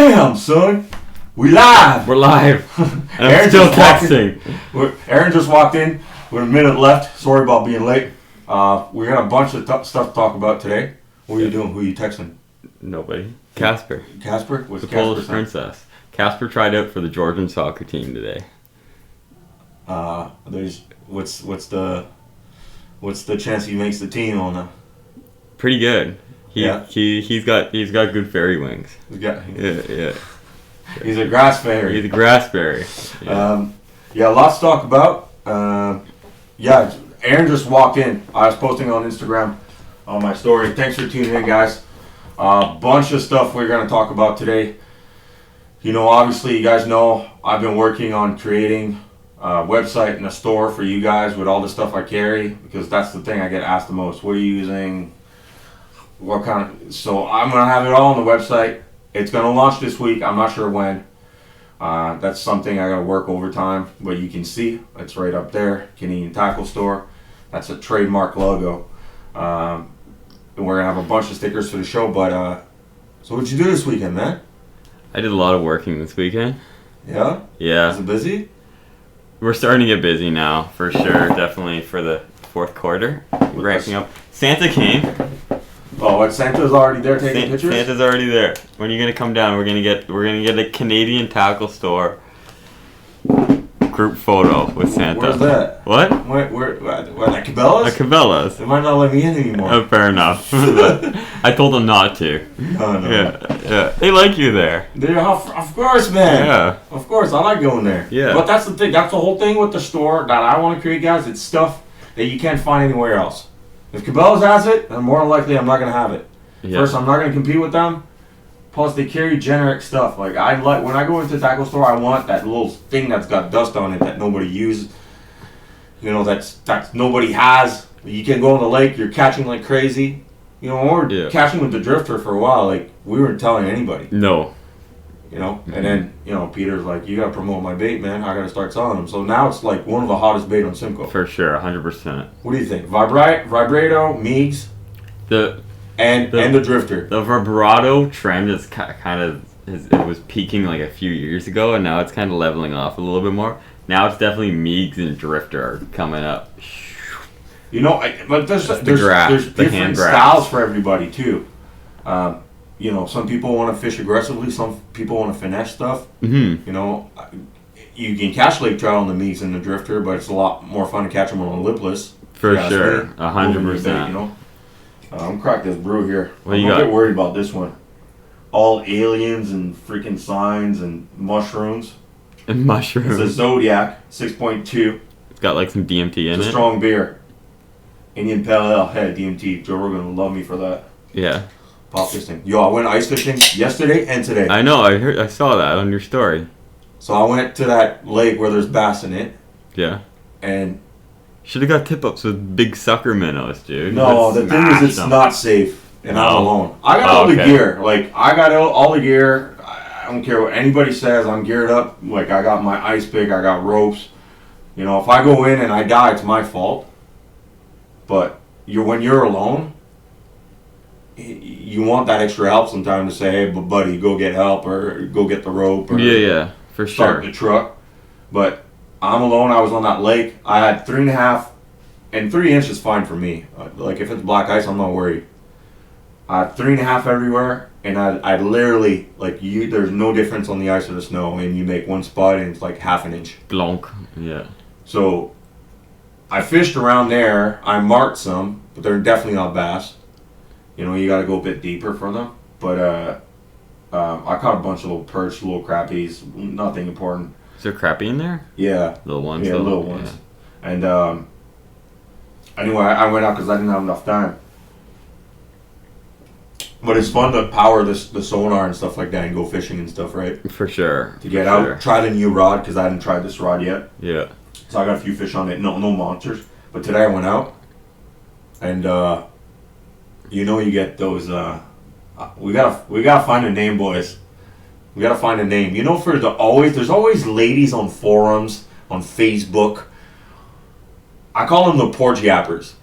Damn, son. We live. We're live. And I'm still texting. Aaron just walked in. We're a minute left. Sorry about being late. We got a bunch of stuff to talk about today. What are you doing? Who are you texting? Nobody. Casper. Casper? What's the Casper Polish princess. Casper tried out for the Georgian soccer team today. What's the chance he makes the team on the? Pretty good. He's got good fairy wings. Yeah. He's a grass fairy. He's a grass fairy. Yeah. Lots to talk about. Aaron just walked in. I was posting on Instagram on my story. Thanks for tuning in, guys. Bunch of stuff we're going to talk about today. You know, obviously, you guys know I've been working on creating a website and a store for you guys with all the stuff I carry, because that's the thing I get asked the most. What are you using? What kind of... So I'm going to have it all on the website. It's going to launch this week. I'm not sure when. That's something I got to work overtime, but you can see it's right up there. Canadian Tackle Store. That's a trademark logo. And we're going to have a bunch of stickers for the show, but so what'd you do this weekend, man? I did a lot of working this weekend. Yeah? Yeah. Was it busy? We're starting to get busy now, for sure. Definitely for the fourth quarter. Ramping up. Santa came. Oh, what? Santa's already there taking pictures? Santa's already there. When are you gonna come down? We're gonna get a Canadian Tackle Store group photo with Santa. Where's that? What? Where at Cabela's? At Cabela's. They might not let me in anymore. Oh, fair enough. I told them not to. No. Yeah. They like you there. Of course, man. Yeah. Of course, I like going there. Yeah. But that's the thing. That's the whole thing with the store that I want to create, guys. It's stuff that you can't find anywhere else. If Cabela's has it, then more than likely I'm not going to have it. Yeah. First, I'm not going to compete with them. Plus, they carry generic stuff. Like when I go into the tackle store, I want that little thing that's got dust on it that nobody uses. You know, that's nobody has. You can go on the lake, you're catching like crazy. You know, we're catching with the drifter for a while. Like, we weren't telling anybody. No. You know, and then, you know, Peter's like, you got to promote my bait, man. I got to start selling them. So now it's like one of the hottest bait on Simcoe. For sure, 100%. What do you think? Vibrato, Meigs, and the drifter. The vibrato trend is it was peaking like a few years ago, and now it's kind of leveling off a little bit more. Now it's definitely Meigs and drifter are coming up. You know, but there's different styles for everybody too. You know, some people want to fish aggressively. Some people want to finesse stuff. Mm-hmm. You know, you can catch lake trout on the Meigs and the drifter, but it's a lot more fun to catch them on a lipless. For sure, 100%. You know, I'm crack this brew here. What I'm get worried about this one. All aliens and freaking signs and mushrooms. And mushrooms. It's a Zodiac 6.2. It's got like some DMT in it. It's a strong beer. Indian Pale Ale. Hey, DMT. Joe Rogan will love me for that. Yeah. Pop this thing. Yo, I went ice fishing yesterday and today. I know. I saw that on your story. So I went to that lake where there's bass in it. Yeah. And should have got tip-ups with big sucker minnows, dude. No, the thing is, it's not safe, and I'm alone. I got all the gear. Like, I got all the gear. I don't care what anybody says. I'm geared up. Like, I got my ice pick. I got ropes. You know, if I go in and I die, it's my fault. But when you're alone, you want that extra help sometimes to say, hey, buddy, go get help or go get the rope. Or for sure. Start the truck. But I'm alone. I was on that lake. I had 3.5, and 3 inches is fine for me. Like, if it's black ice, I'm not worried. I had 3.5 everywhere, and I literally, like, there's no difference on the ice or the snow, and you make one spot, and it's like half an inch. Glonk. Yeah. So I fished around there. I marked some, but they're definitely not bass. You know, you got to go a bit deeper for them. But I caught a bunch of little perch, little crappies, nothing important. Is there crappie in there? Yeah. Little ones? Yeah, little ones. Yeah. And anyway, I went out because I didn't have enough time. But it's fun to power the sonar and stuff like that and go fishing and stuff, right? For sure. To get out, try the new rod because I hadn't tried this rod yet. Yeah. So I got a few fish on it. No monsters. But today I went out and you know, you get those. We gotta find a name, boys. We gotta find a name. You know, there's always ladies on forums, on Facebook. I call them the porch yappers.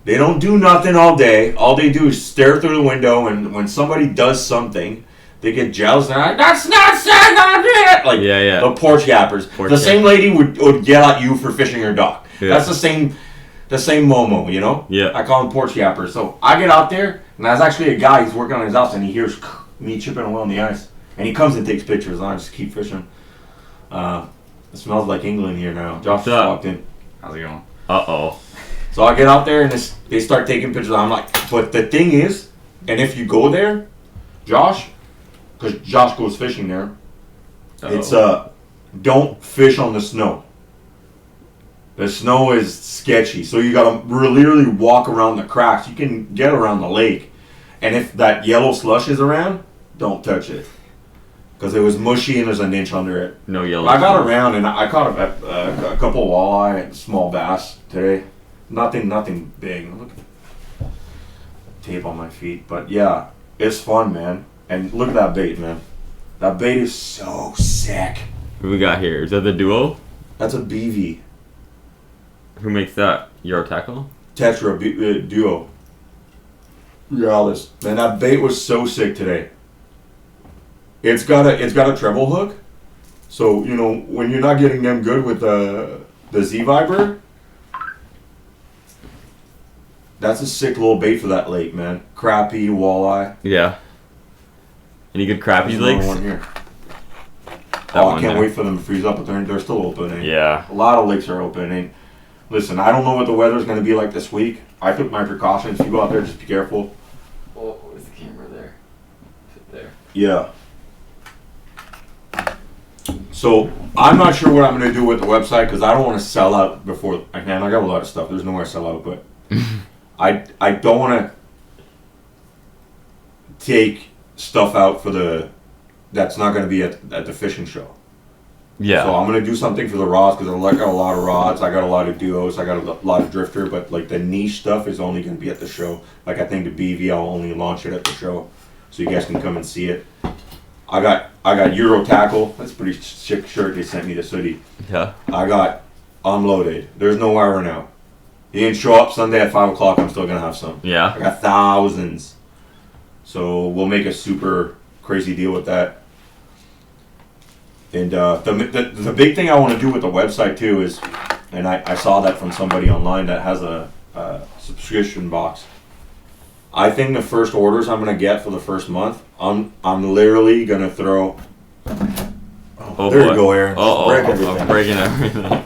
They don't do nothing all day. All they do is stare through the window, and when somebody does something they get jealous and they're like, that's not sad, not it. Like the porch yappers. The same lady would yell at you for fishing her dock. Yeah. That's the same Momo, you know? Yeah. I call him porch yappers. So I get out there, and there's actually a guy, he's working on his house, and he hears me chipping away on the ice. And he comes and takes pictures, and I just keep fishing. It smells like England here now. Josh just walked in. How's it going? Uh-oh. So I get out there, and they start taking pictures. I'm like, but the thing is, and if you go there, Josh, because Josh goes fishing there, it's don't fish on the snow. The snow is sketchy, so you gotta literally walk around the cracks. You can get around the lake, and if that yellow slush is around, don't touch it, because it was mushy and there's an inch under it. No yellow. I got around and I caught a couple walleye and small bass today. Nothing big. Look at tape on my feet, but yeah, it's fun, man. And look at that bait, man. That bait is so sick. Who we got here? Is that the Duo? That's a BV. Who makes that? Euro Tackle? Tetra Duo. Realis. Man, that bait was so sick today. It's got a treble hook, so you know when you're not getting them good with the Z Viber. That's a sick little bait for that lake, man. Crappie, walleye. Yeah. Any good crappie lakes? One here. I can't wait for them to freeze up, but they're still open. Yeah. A lot of lakes are open. Listen, I don't know what the weather's going to be like this week. I took my precautions. If you go out there, just be careful. Oh, where's the camera there? Sit there. Yeah. So, I'm not sure what I'm going to do with the website because I don't want to sell out before I can. I got a lot of stuff. There's nowhere to sell out, but I don't want to take stuff out that's not going to be at the fishing show. Yeah. So I'm going to do something for the rods because I got a lot of rods. I got a lot of duos. I got a lot of drifter, but like the niche stuff is only going to be at the show. Like I think the BV, I'll only launch it at the show, so you guys can come and see it. I got Euro Tackle. That's a pretty sick shirt they sent me this hoodie. Yeah. I got Unloaded. There's no wire now. He didn't show up Sunday at 5 o'clock. I'm still going to have some. Yeah. I got thousands. So we'll make a super crazy deal with that. And the big thing I want to do with the website too is, and I saw that from somebody online that has a subscription box. I think the first orders I'm gonna get for the first month, I'm literally gonna throw. Oh, there you go, Aaron. I'm breaking everything.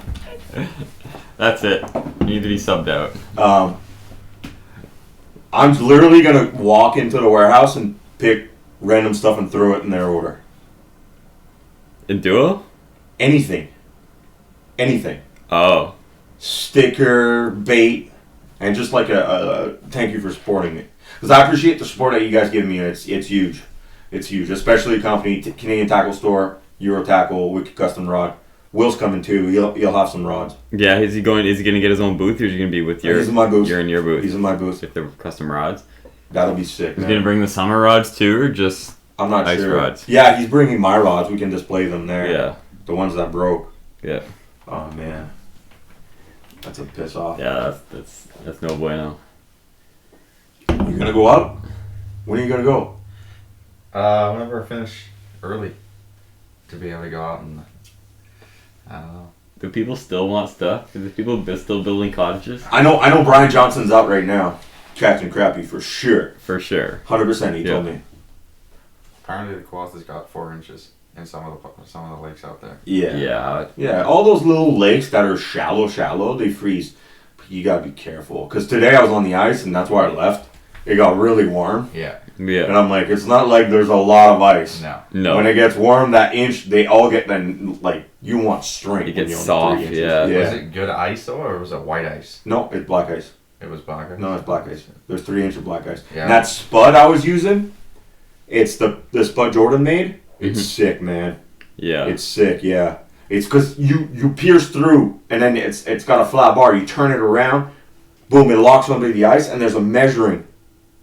That's it. You need to be subbed out. I'm literally gonna walk into the warehouse and pick random stuff and throw it in their order. In Duo? Anything. Oh. Sticker, bait, and just like a thank you for supporting me. Because I appreciate the support that you guys give me. It's huge. It's huge. Especially a company, Canadian Tackle Store, Euro Tackle, Wicked Custom Rod. Will's coming too. He'll have some rods. Yeah, is he going to get his own booth or is he going to be with your... He's in my booth. You're in your booth. He's in my booth. With the custom rods? That'll be sick, He's going to bring the summer rods too or just... I'm not ice sure. Rods. Yeah, he's bringing my rods. We can display them there. Yeah. The ones that broke. Yeah. Oh man, that's a piss off. Yeah, that's no bueno. You gonna go up? When are you gonna go? Whenever I finish early, to be able to go out and I don't know. Do people still want stuff? Is people still building cottages? I know. Brian Johnson's out right now, catching crappie for sure. For sure. 100%. He told me. Apparently the Coasta's got 4 inches in some of the lakes out there. Yeah. All those little lakes that are shallow, they freeze. You gotta be careful. Cause today I was on the ice and that's why I left. It got really warm. Yeah. And I'm like, it's not like there's a lot of ice. No. When it gets warm, that inch, they all get then like you want strength. It gets soft. Yeah. Was it good ice though, or was it white ice? No, it's black ice. It was black ice. No, it's black ice. There's 3 inch of black ice. Yeah. And that spud I was using. It's the spud Jordan made. It's sick, man. Yeah. It's sick, yeah. It's because you pierce through, and then it's got a flat bar. You turn it around, boom, it locks under the ice, and there's a measuring.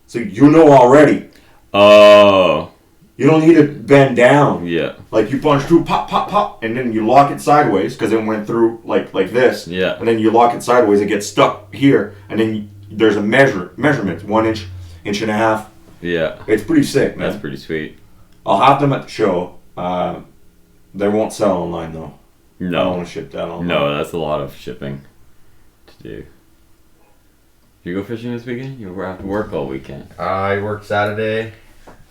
So you know already. Oh. You don't need to bend down. Yeah. Like you punch through, pop, pop, pop, and then you lock it sideways because it went through like this. Yeah. And then you lock it sideways. It gets stuck here, and then there's a measurement, 1 inch, inch and a half. Yeah. It's pretty sick, man. That's pretty sweet. I'll have them at the show. They won't sell online though. I don't No. want to ship that online. No, that's a lot of shipping to do. You go fishing this weekend? You have to work all weekend. I worked Saturday,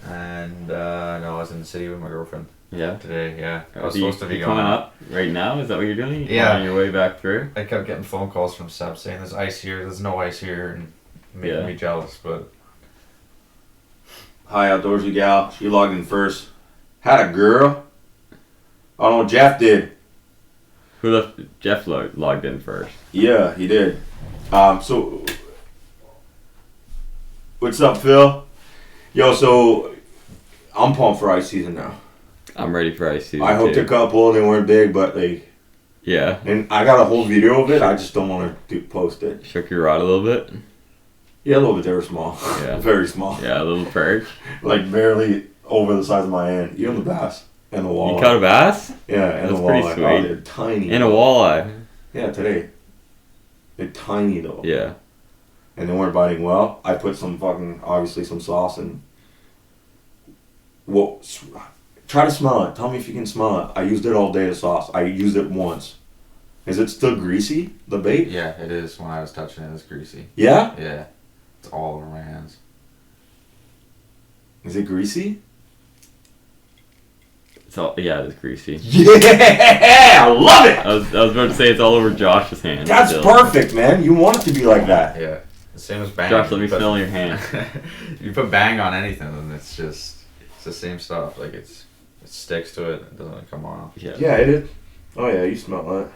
and no, I was in the city with my girlfriend Yeah. today. Yeah, I was So you- supposed to be you going coming up right now? Is that what you're doing? Yeah. On your way back through? I kept getting phone calls from Seb saying there's ice here, there's no ice here, and making Yeah. me jealous. But Hi, outdoorsy gal. She logged in first. Had a girl. Oh no, Jeff did. Who left? Jeff logged in first. Yeah, he did. So what's up, Phil? Yo, so I'm pumped for ice season now. I'm ready for ice season. I hooked too. a couple. They weren't big, but Yeah. and I got a whole video of it. I just don't want to post it. Shook your rod a little bit. Yeah, a little bit. They were small. Yeah. Very small. Yeah, a little perch. Like barely over the size of my hand. Even the bass and the walleye. You caught a bass? Yeah, and That's the pretty walleye. sweet. Oh, they're tiny. And a walleye. Yeah, today. They're tiny though. Yeah. And they weren't biting well. I put some obviously some sauce in. Well, try to smell it. Tell me if you can smell it. I used it all day, the sauce. I used it once. Is it still greasy, the bait? yeah, it is. When I was touching it, it's greasy. Yeah? Yeah, it's all over my hands. Is it greasy? It's all, yeah, it's greasy. Yeah! I love it! I was about to say it's all over Josh's hands. That's still. perfect, man. You want it to be like that. Yeah, the same as bang. Josh, let me You put- smell your hand. You put bang on anything, and it's the same stuff. Like it sticks to it. It doesn't come off. Yeah. Yeah, it is. Oh yeah, you smell that.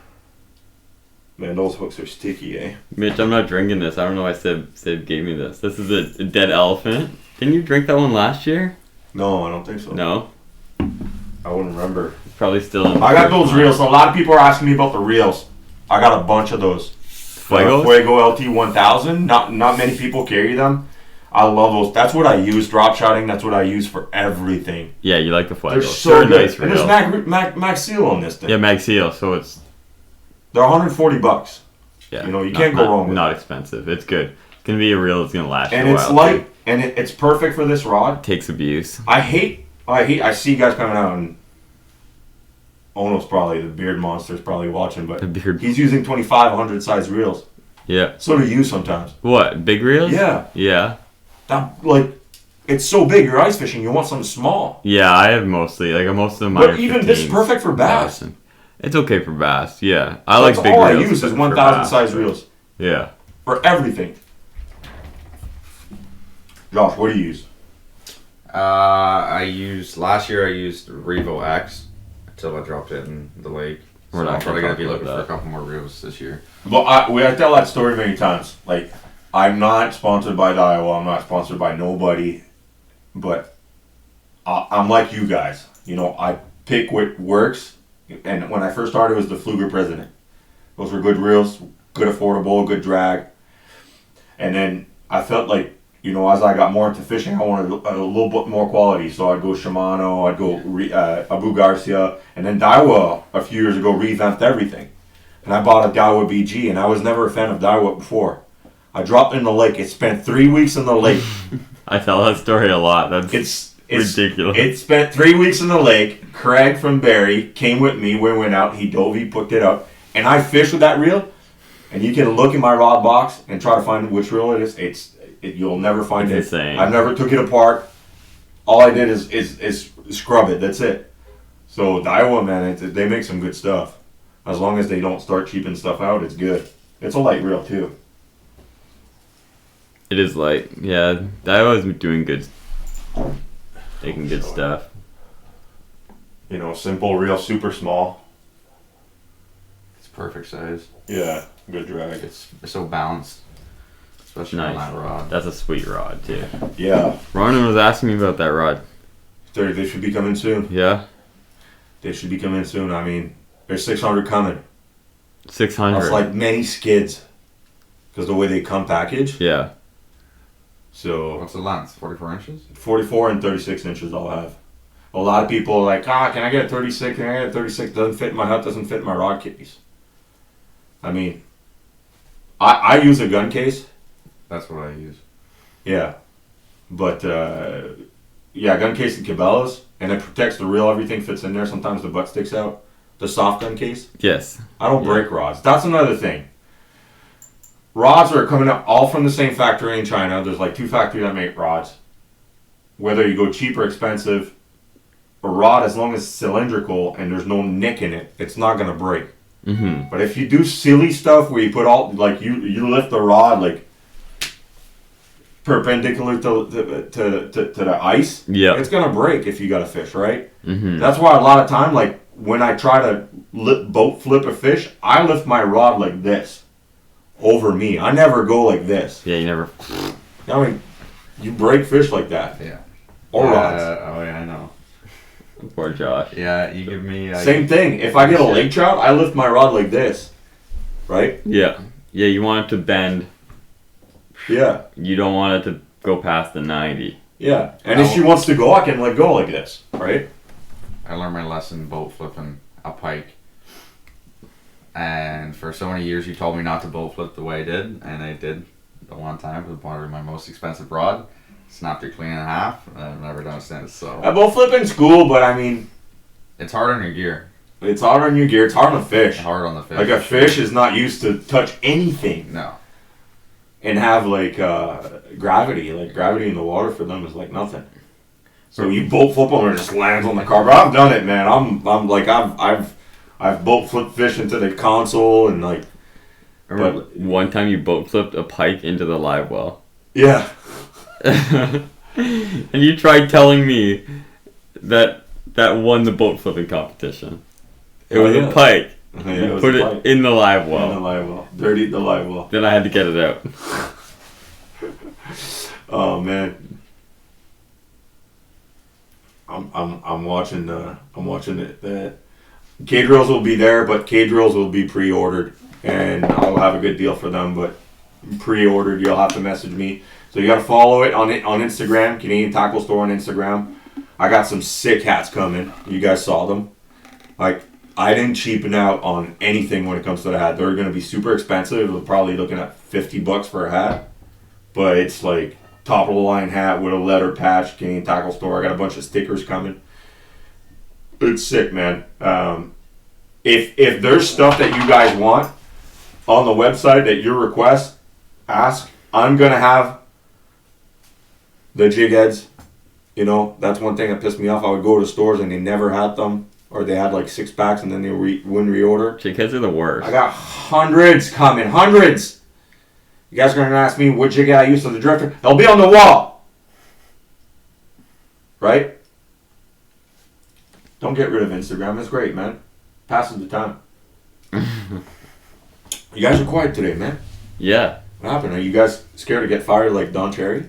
Man, those hooks are sticky, eh? Mitch, I'm not drinking this. I don't know why Sib gave me this. This is a dead elephant. Didn't you drink that one last year? No, I don't think so. No. I wouldn't remember. It's probably still in. I got those reels. A lot of people are asking me about the reels. I got a bunch of those. Fuegos? Fuego LT 1000. Not many people carry them. I love those. That's what I use. Drop shotting. That's what I use for everything. Yeah, you like the Fuego. They're so They're a good. nice And there's reel. Max Seal on this thing. Yeah, Mag Seal. So it's They're $140. yeah. You know, you can't go wrong with Not it. expensive. It's good. It's gonna be a reel that's gonna last And you a it's while. light. too. And it's perfect for this rod. Takes abuse. I see guys coming out and Ono's probably, the beard monster's probably watching, but The beard. he's using 2500 size reels. Yeah. So do you sometimes. What? Big reels? Yeah. Yeah. That, like, it's so big, you're ice fishing, you want something small. Yeah, I have mostly most of mine. But are even this is 15s. perfect for bass. It's okay for bass. Yeah, I like That's big all reels. I use is for 1000 bass. size reels. Yeah. For everything. Josh, what do you use? Last year I used Revo X until I dropped it in the lake. We're So not I'm probably gonna gonna be talk looking about for a that. couple more reels this year. Well, I tell that story many times. Like, I'm not sponsored by Daiwa. I'm not sponsored by nobody. But I'm like you guys. You know, I pick what works. And when I first started, it was the Fluger President. Those were good reels, good affordable, good drag. And then I felt like, you know, as I got more into fishing, I wanted a little bit more quality. So I'd go Shimano, I'd go Abu Garcia. And then Daiwa, a few years ago, revamped everything. And I bought a Daiwa BG, and I was never a fan of Daiwa before. I dropped in the lake. It spent 3 weeks in the lake. I tell that story a lot. That's It's ridiculous. It spent 3 weeks in the lake. Craig from Barrie came with me. We went out. He dove. He picked it up. And I fished with that reel. And you can look in my rod box and try to find which reel it is. You'll never find It's it. insane. I never took it apart. All I did is scrub it. That's it. So Daiwa, man, they make some good stuff. As long as they don't start cheaping stuff out, it's good. It's a light reel too. It is light. Yeah, Daiwa is doing good. Making good stuff. You know, simple reel, super small. It's perfect size. Yeah, good drag. It's so balanced, especially on Nice. that rod. That's a sweet rod too. Yeah, Ronan was asking me about that rod. they should be coming soon. Yeah, They should be coming soon. I mean, there's 600 coming. 600. That's like many skids. Because the way they come packaged. Yeah. So, What's the length? 44 inches? 44 and 36 inches I'll have. A lot of people are like, can I get a 36? Can I get a 36? Doesn't fit in my hut, doesn't fit in my rod case. I mean, I use a gun case. That's what I use. Yeah. But gun case and Cabela's, and it protects the reel. Everything fits in there. Sometimes the butt sticks out. The soft gun case. Yes. I don't break rods. That's another thing. Rods are coming up all from the same factory in China. There's like 2 factories that make rods. Whether you go cheap or expensive, a rod, as long as it's cylindrical and there's no nick in it, it's not going to break. Mm-hmm. But if you do silly stuff where you put all, like you lift the rod like perpendicular to the ice, it's going to break if you got a fish, right? Mm-hmm. That's why a lot of time, like when I try to boat flip a fish, I lift my rod like this over me. I never go like this. Yeah, you never. I mean, you break fish like that. Yeah. Or rods. Oh yeah, I know. Poor Josh. Yeah, you give me... Same thing. If I get a lake trout, I lift my rod like this. Right? Yeah. Yeah, you want it to bend. Yeah. You don't want it to go past the 90. Yeah. And if she wants to go, I can let go like this. Right? I learned my lesson boat flipping a pike. And for so many years you told me not to boat flip the way I did. And I did the one time with part of my most expensive rod. Snapped it clean in half. I've never done it since. So boat flipping's cool, but I mean... It's hard on your gear. It's hard on your gear. It's hard on a fish. It's hard on the fish. Like a fish is not used to touch anything. No. And have like gravity. Like gravity in the water for them is like nothing. So you boat flip them and it just lands on the carpet. I've done it, man. I'm like I've boat flipped fish into the console and like. Remember one time you boat flipped a pike into the live well. Yeah. And you tried telling me that won the boat flipping competition. It was a pike. Yeah, you put it in the live well. In the live well. Dirtied the live well. Then I had to get it out. Oh man. I'm watching it. The K-drills will be there, but K-drills will be pre-ordered, and I'll have a good deal for them. But pre-ordered, you'll have to message me. So you got to follow it on Instagram, Canadian Tackle Store on Instagram. I got some sick hats coming. You guys saw them. Like, I didn't cheapen out on anything when it comes to the hat. They're going to be super expensive. We're probably looking at $50 for a hat. But it's like top of the line hat with a leather patch, Canadian Tackle Store. I got a bunch of stickers coming. It's sick, man. If there's stuff that you guys want on the website that you request, ask. I'm going to have the jig heads. You know, that's one thing that pissed me off. I would go to stores and they never had them. Or they had like 6 packs and then they wouldn't reorder. Jig heads are the worst. I got hundreds coming. Hundreds! You guys are going to ask me what jig head I use for the drifter? They'll be on the wall. Right? Don't get rid of Instagram. It's great, man. Passes the time. You guys are quiet today, man. Yeah. What happened? Are you guys scared to get fired like Don Cherry?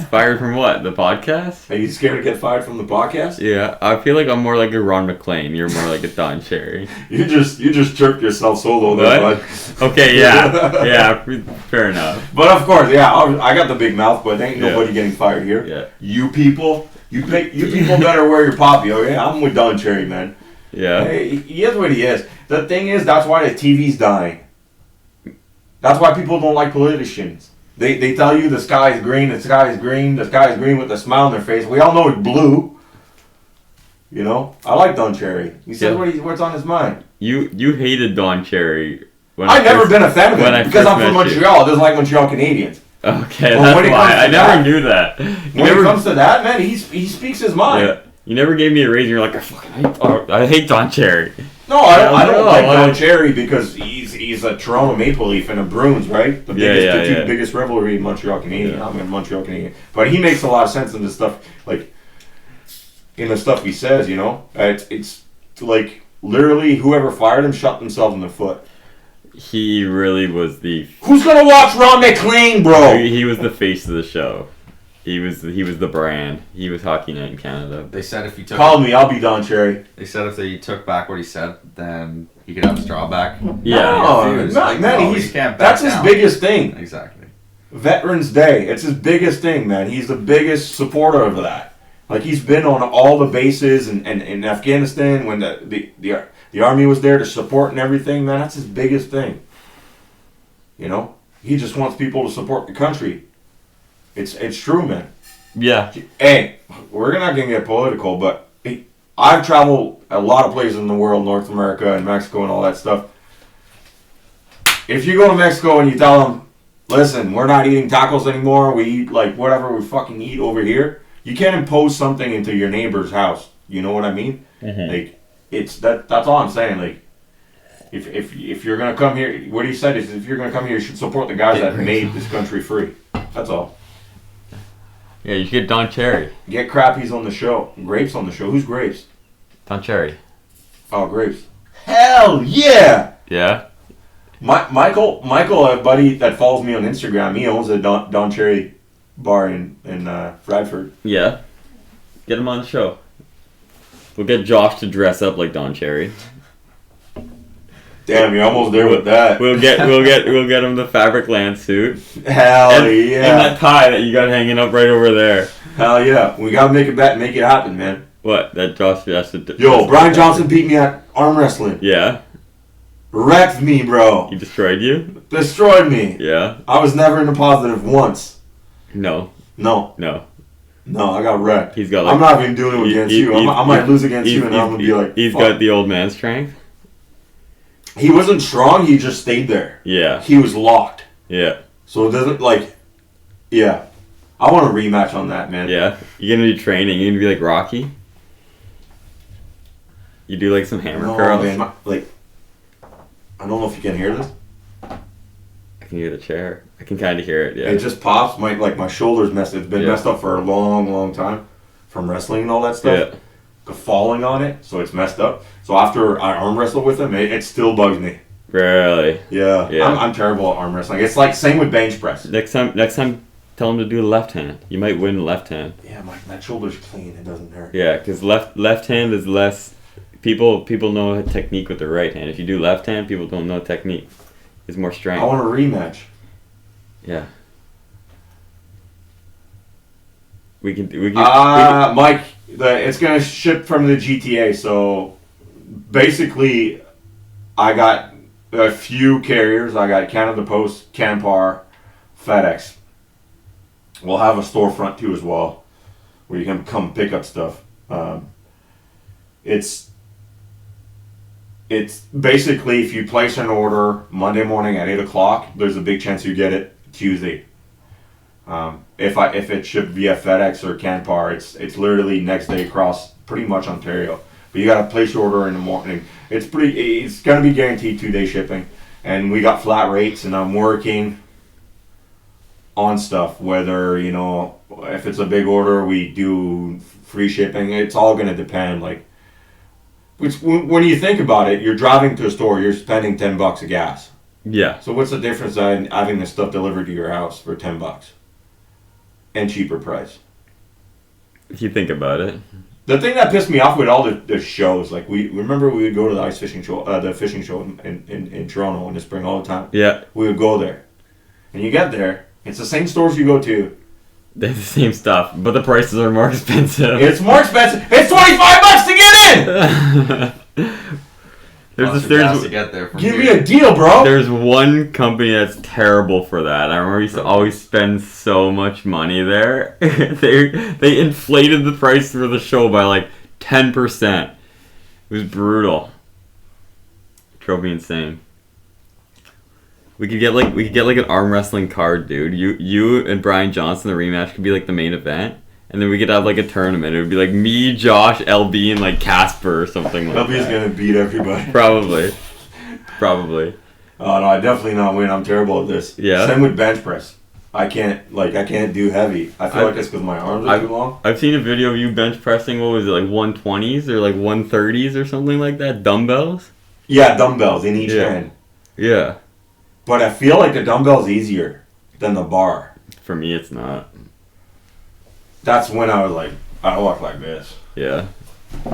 Fired from what? The podcast? Are you scared to get fired from the podcast? Yeah, I feel like I'm more like a Ron McClane. You're more like a Don Cherry. You just chirped yourself solo there, bud. Okay, yeah. Yeah, fair enough. But of course, yeah, I got the big mouth, but ain't nobody getting fired here. Yeah. You people better wear your poppy, okay? I'm with Don Cherry, man. Yeah. Hey, he is what he is. The thing is, that's why the TV's dying. That's why people don't like politicians. They tell you the sky is green, the sky is green, the sky is green with a smile on their face. We all know it's blue. You know? I like Don Cherry. He says what's on his mind. You hated Don Cherry. I've never been a fan of him because I'm from Montreal. I just like Montreal Canadians. Okay, that's why. I never knew that. When it comes to that, man, he speaks his mind. Yeah. You never gave me a raise and you're like, I hate Don Cherry. No, I don't like Don Cherry because he's a Toronto Maple Leaf and a Bruins, right? The two biggest rivalry in Montreal Canadian. I'm in Montreal Canadian. But he makes a lot of sense in the stuff, like, in the stuff he says, you know? It's like, literally, whoever fired him shot themselves in the foot. He really was the... Who's gonna watch Ron McClane, bro? He was the face of the show. He was the brand. He was Hockey Night in Canada. They said if he took... Call me, I'll be Don Cherry. They said if he took back what he said, then he could have his job back. Yeah. That's his biggest thing. Exactly. Veterans Day. It's his biggest thing, man. He's the biggest supporter of that. Like, he's been on all the bases in Afghanistan when the army was there to support and everything, man. That's his biggest thing. You know? He just wants people to support the country. It's true, man. Yeah. Hey, we're not gonna get political, but hey, I've traveled a lot of places in the world, North America and Mexico and all that stuff. If you go to Mexico and you tell them, listen, we're not eating tacos anymore, we eat like whatever we fucking eat over here, you can't impose something into your neighbor's house. You know what I mean? Mm-hmm. Like, it's that's all I'm saying. Like, if you're gonna come here, what he said is, if you're gonna come here, you should support the guys that made this country free. That's all. Yeah, you should get Don Cherry. Get crappies on the show, grapes on the show. Who's grapes? Don Cherry. Oh, grapes. Hell yeah! Yeah? Michael, a buddy that follows me on Instagram, he owns a Don Cherry bar in Bradford. Yeah. Get him on the show. We'll get Josh to dress up like Don Cherry. Damn, you're almost there with that. We'll get him the fabric land suit. Hell And yeah! that tie that you got hanging up right over there. Hell yeah! We gotta make it happen, man. What? That Josh has to. Yo, Brian Johnson beat me at arm wrestling. Yeah. Wrecked me, bro. He destroyed you. Destroyed me. Yeah. I was never in the positive once. No. No, I got wrecked. He's got. Like, I'm not even doing it against you. I might lose against you, and I'm gonna be like. He's fuck. got the old man strength. He wasn't strong. He just stayed there. Yeah. He was locked. Yeah. So it doesn't like. Yeah, I want a rematch on that, man. Yeah. You're gonna be training. You're gonna be like Rocky. You do like some hammer curls. Man, like. I don't know if you can hear this. I can hear the chair. I can kind of hear it. Yeah. It just pops. My shoulder's messed. It's been messed up for a long, long time, from wrestling and all that stuff. Yeah. Falling on it, so it's messed up. So after I arm wrestle with him, it still bugs me. Really. Yeah. Yeah. I'm terrible at arm wrestling. It's like same with bench press. Next time, tell him to do the left hand. You might win the left hand. Yeah, my shoulder's clean. It doesn't hurt. Yeah, because left hand is less. People know technique with the right hand. If you do left hand, people don't know technique. It's more strength. I want a rematch. Yeah. We can. Mike, it's gonna ship from the GTA. So basically, I got a few carriers. I got Canada Post, Canpar, FedEx. We'll have a storefront too as well, where you can come pick up stuff. It's basically, if you place an order Monday morning at 8 o'clock, there's a big chance you get it Tuesday. If it's shipped via FedEx or Canpar, it's literally next day across pretty much Ontario. But you gotta place your order in the morning. It's gonna be guaranteed 2-day shipping, and we got flat rates, and I'm working on stuff. Whether if it's a big order, we do free shipping. It's all gonna depend. Like, when you think about it, you're driving to a store, you're spending $10 of gas. Yeah. So what's the difference in having this stuff delivered to your house for $10 and cheaper price? If you think about it. The thing that pissed me off with all the shows, like we would go to the ice fishing show, the fishing show in Toronto in the spring all the time. Yeah. We would go there, and you get there, it's the same stores you go to. They have the same stuff, but the prices are more expensive. It's more expensive. It's $25 to get in. There's to get there from Give here. me a deal, bro. There's one company that's terrible for that. I remember we used to always spend so much money there. They inflated the price for the show by like 10%. It was brutal. It drove me insane. We could get like an arm wrestling card, dude. You and Brian Johnson, the rematch could be like the main event. And then we could have like a tournament. It would be like me, Josh, LB, and like Casper or something like that. LB's gonna beat everybody. Probably. Oh no, I definitely not win. I'm terrible at this. Yeah. Same with bench press. I can't do heavy. I feel like it's because my arms are too long. I've seen a video of you bench pressing. What was it, like 120s or like 130s or something like that? Dumbbells. Yeah, dumbbells in each hand. Yeah. But I feel like the dumbbell's easier than the bar. For me, it's not. That's when I was like, I walk like this. Yeah.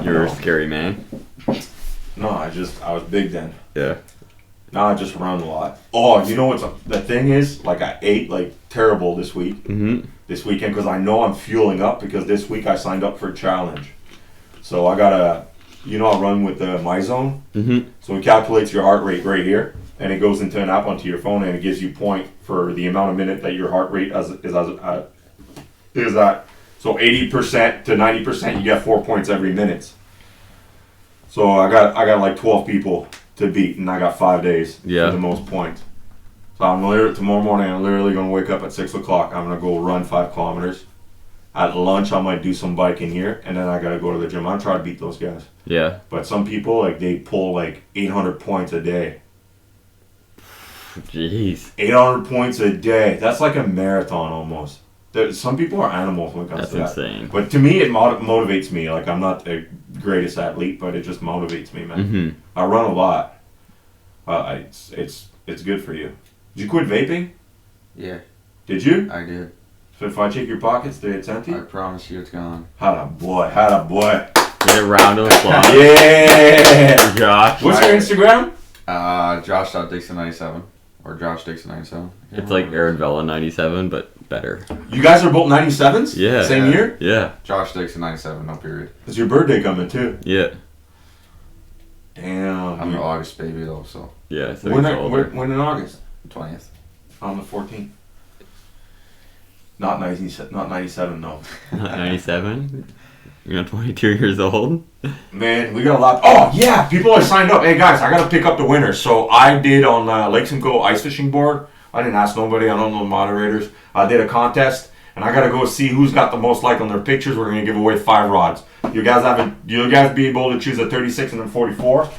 You're a scary man. No, I was big then. Yeah. Now I just run a lot. Oh, you know what's the thing is? Like, I ate like terrible this week. Mm-hmm. This weekend, because I know I'm fueling up, because this week I signed up for a challenge. So I gotta, I run with the MyZone. Mm-hmm. So it calculates your heart rate right here, and it goes into an app onto your phone, and it gives you point for the amount of minute that your heart rate is at So 80% to 90%, you get 4 points every minute. So I got like 12 people to beat, and I got 5 days for the most points. So tomorrow morning, I'm literally gonna wake up at 6 o'clock. I'm gonna go run 5 kilometers. At lunch, I might do some biking here, and then I gotta go to the gym. I'm trying to beat those guys. Yeah. But some people, like, they pull like 800 points a day. Jeez. 800 points a day. That's like a marathon almost. Some people are animals when it comes to that. That's insane. But to me, it motivates me. Like, I'm not the greatest athlete, but it just motivates me, man. Mm-hmm. I run a lot. It's good for you. Did you quit vaping? Yeah, Did you? I did. So if I check your pockets, it's empty? I promise you it's gone. Had a boy. Get a round of applause. Yeah! Josh. What's your Instagram? Josh.Dixon97 or Josh Dixon97. It's like Aaron Vella 97, but better. You guys are both 97s? Yeah. Same year? Yeah. Josh Dixon97, no period. It's your birthday coming too. Yeah. Damn. I'm an August baby though, so. Yeah. So When in August? 20th. On the 14th. Not 97 though. Not 97? You're 22 years old? Man, we got a lot. Oh, yeah, people are signed up. Hey, guys, I got to pick up the winners. So I did on Lake Simcoe ice fishing board. I didn't ask nobody. I don't know the moderators. I did a contest, and I got to go see who's got the most like on their pictures. We're going to give away 5 rods. You guys be able to choose a 36 and a 44?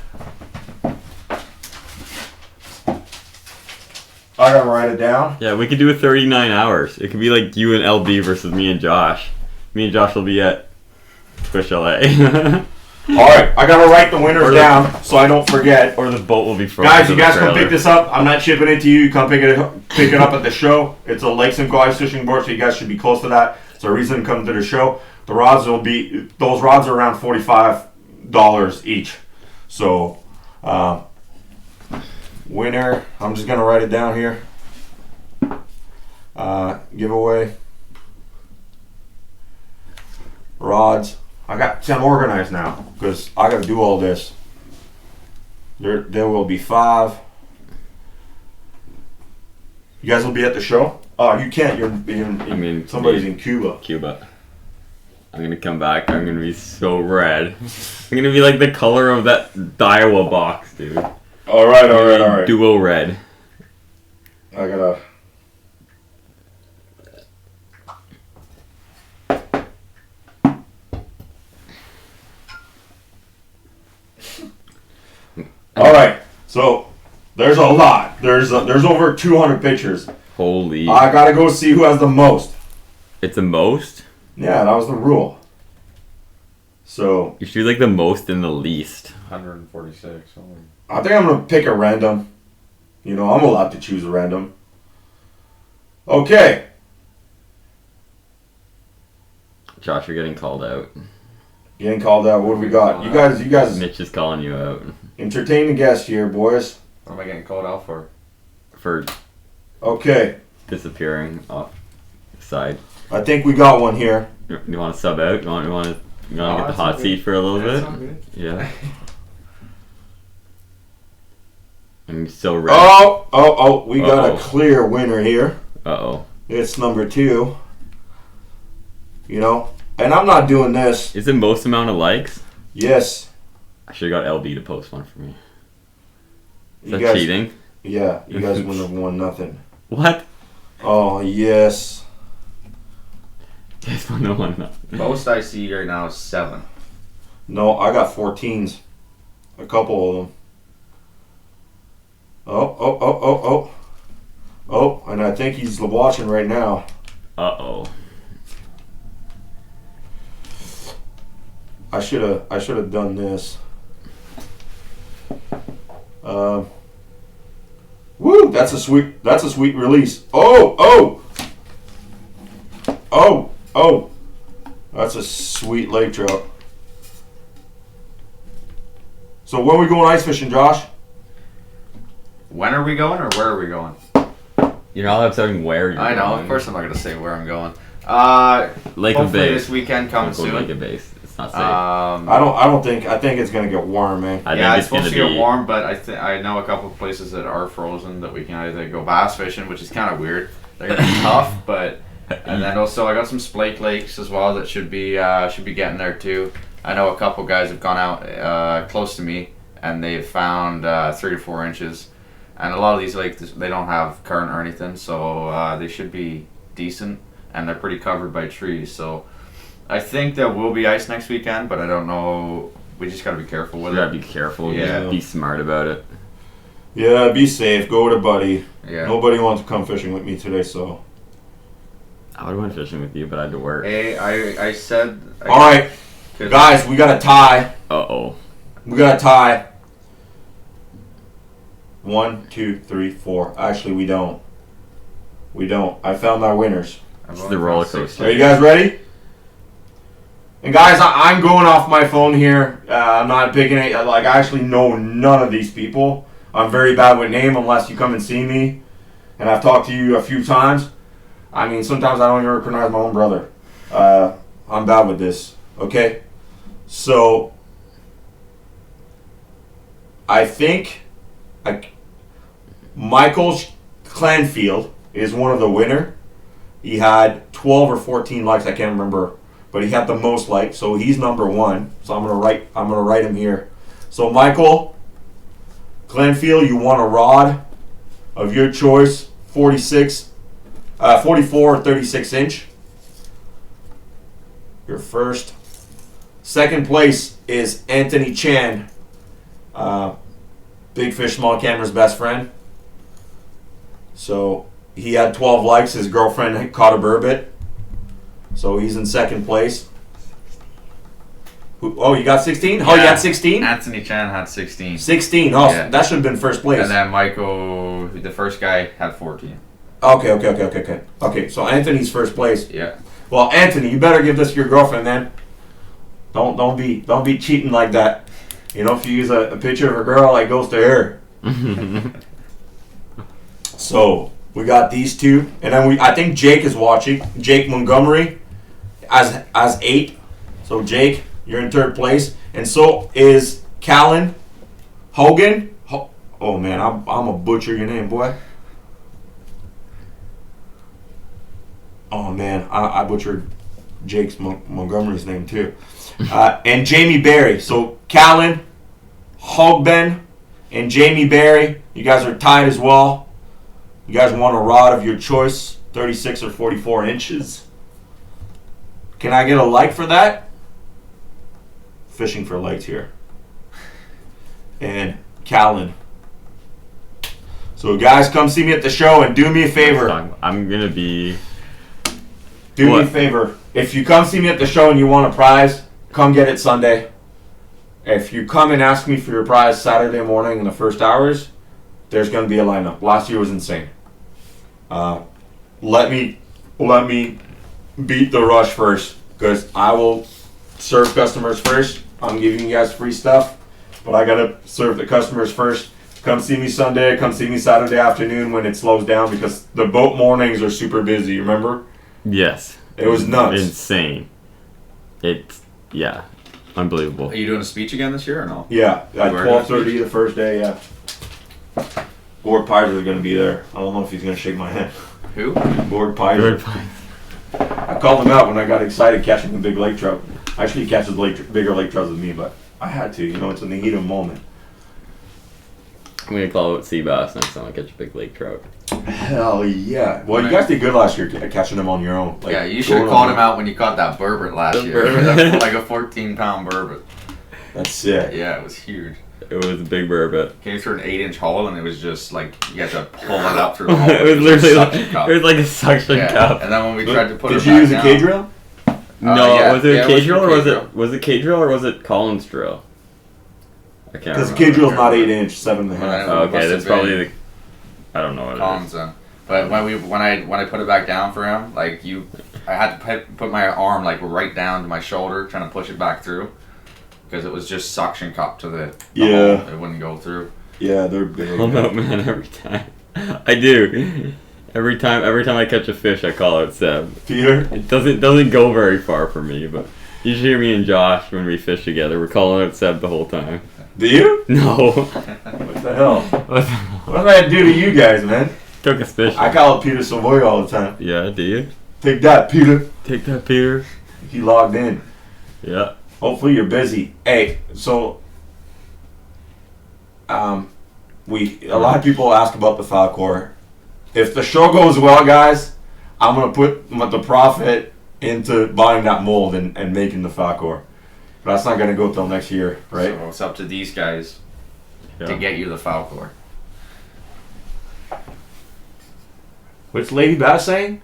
I got to write it down. Yeah, we could do a 39 hours. It could be like you and LB versus me and Josh. Me and Josh will be at Fish LA. Alright, I gotta write the winners down so I don't forget. Or the boat will be frozen. Guys, you guys come pick this up. I'm not shipping it to you. You come pick it up at the show. It's a Lake Simcoe ice fishing board, so you guys should be close to that. It's a reason to come to the show. Those rods are around $45 each. So, winner, I'm just gonna write it down here. Giveaway. Rods. I'm organized now because I got to do all this. There will be 5. You guys will be at the show. Oh, you can't. Somebody's in Cuba. I'm gonna come back. I'm gonna be so red. I'm gonna be like the color of that Daiwa box, dude. All right. Duo red. I gotta. All right, so there's a lot. There's over 200 pictures. Holy! I gotta go see who has the most. It's the most? Yeah, that was the rule. So you should do like the most and the least. 146. I think I'm gonna pick a random. I'm allowed to choose a random. Okay. Josh, you're getting called out. Getting called out. What do we got? You guys. Mitch is calling you out. Entertain the guest here, boys. What am I getting called out for? For okay. Disappearing off the side. I think we got one here. You want to sub out? You want to get the hot seat for a little bit? Yeah. I'm so ready. Oh! We got a clear winner here. Uh-oh. It's number 2. And I'm not doing this. Is it most amount of likes? Yes. I should have got LB to post one for me. Is that guys, cheating? Yeah, you guys wouldn't have won nothing. What? Oh, yes. You guys wouldn't have won nothing. Most I see right now is 7. No, I got 14s. A couple of them. Oh, and I think he's watching right now. Uh-oh. I should have done this. Woo! That's a sweet release. Oh! That's a sweet lake trout. So when are we going ice fishing, Josh? When are we going or where are we going? You're not allowed to tell me where you're going. I know. Of course I'm not going to say where I'm going. Lake of hopefully Base. this weekend comes soon. Lake of Base. It's not safe. I think it's gonna get warm, man. I think it's supposed to gonna get warm, but I know a couple of places that are frozen that we can either go bass fishing, which is kind of weird. They're gonna be tough, but And then also I got some splake lakes as well that should be getting there too. I know a couple guys have gone out close to me and they've found 3 to 4 inches. And a lot of these lakes, they don't have current or anything, so they should be decent. And they're pretty covered by trees, so I think there will be ice next weekend, but I don't know. We just gotta be careful with You it. gotta be careful. Yeah. Be smart about it. Yeah, be safe. Go with a buddy. Yeah. Nobody wants to come fishing with me today, so. I would have went fishing with you, but I had to work. Hey, I said. All right, guys, we got a tie. Uh-oh. We got a tie. 1, 2, 3, 4. Actually, we don't. We don't. I found our winners. It's the roller coaster. Are you guys ready? And guys, I'm going off my phone here. I'm not picking it. Like, I actually know none of these people. I'm very bad with name unless you come and see me. And I've talked to you a few times. I mean, sometimes I don't even recognize my own brother. I'm bad with this. Okay? So, I think Michael Clanfield is one of the winner. He had 12 or 14 likes, I can't remember, but he had the most likes, so he's number 1. So I'm gonna write him here. So Michael Glenfield, you want a rod of your choice, 44 or 36 inch. Your first. Second place is Anthony Chan, Big Fish Small Camera's best friend. So he had 12 likes. His girlfriend caught a burbot. So he's in second place. Oh, you got 16? Oh, you had 16? Anthony Chan had 16. 16. Oh, Yeah. that should have been first place. And then Michael, the first guy, had 14. Okay, so Anthony's first place. Yeah. Well, Anthony, you better give this to your girlfriend then. Don't be cheating like that. You know, if you use a picture of a girl, it goes to her. So we got these two, and then I think Jake is watching. Jake Montgomery as 8. So Jake, you're in third place, and so is Callan Hogan. Oh man, I'm a butcher your name, boy. Oh man, I butchered Jake's Montgomery's name too. And Jamie Barry. So Callan, Hogben, and Jamie Barry, you guys are tied as well. You guys want a rod of your choice, 36 or 44 inches. Can I get a like for that? Fishing for likes here. And Callan. So guys, come see me at the show and do me a favor. I'm gonna be. Do me a favor. If you come see me at the show and you want a prize, come get it Sunday. If you come and ask me for your prize Saturday morning in the first hours, there's going to be a lineup. Last year was insane. Let me beat the rush first, because I will serve customers first. I'm giving you guys free stuff, but I got to serve the customers first. Come see me Sunday. Come see me Saturday afternoon when it slows down, because the boat mornings are super busy. Remember? Yes. It was nuts. Insane. Yeah, unbelievable. Are you doing a speech again this year or no? Yeah, at Where 12:30 the first day. Yeah. Gord Pizer is going to be there. I don't know if he's going to shake my hand. Who? Gord Pizer. I called him out when I got excited catching the big lake trout. Actually, he catches bigger lake trouts than me, but I had to. You know, it's in the heat of the moment. I'm gonna call it Seabass next time I catch a big lake trout. Hell yeah! Well, you guys did good last year catching them on your own. Like, Yeah, you should have called him out when you caught that burbot last year. That like a 14-pound burbot. That's it. Yeah, it was huge. It was a big burbot. Came through an 8-inch hole, and it was just like you had to pull it up through the hole. It was literally like a suction cup. it was like a suction Yeah, cup. and then when we tried to put it Did back you use a down, K drill? No, yeah, was it yeah, a K drill or was K-drill. it K drill or was it Collins drill? I can't Because remember. K drill's not 8-inch, 7.5. Right. Oh, okay, Must that's have probably been the. I don't know what it is. Collins then. But when I put it back down for him, like I had to put my arm like right down to my shoulder, trying to push it back through, because it was just suction cup to the Yeah. hole. It wouldn't go through. Yeah, they're big. Call out, man, every time. I do. Every time I catch a fish, I call out Seb. Peter? It doesn't go very far for me, but you should hear me and Josh when we fish together. We're calling out Seb the whole time. Do you? No. What the hell? What did I do to you guys, man? Took us fishing. I call it Peter Savoy all the time. Yeah, do you? Take that, Peter. Take that, Peter. He logged in. Yeah. Hopefully you're busy. Hey, so a lot of people ask about the Falcor. If the show goes well, guys, I'm gonna put the profit into buying that mold and making the Falcor. But that's not gonna go till next year, right? So it's up to these guys Yeah. to get you the Falcor. What's Lady Bass saying?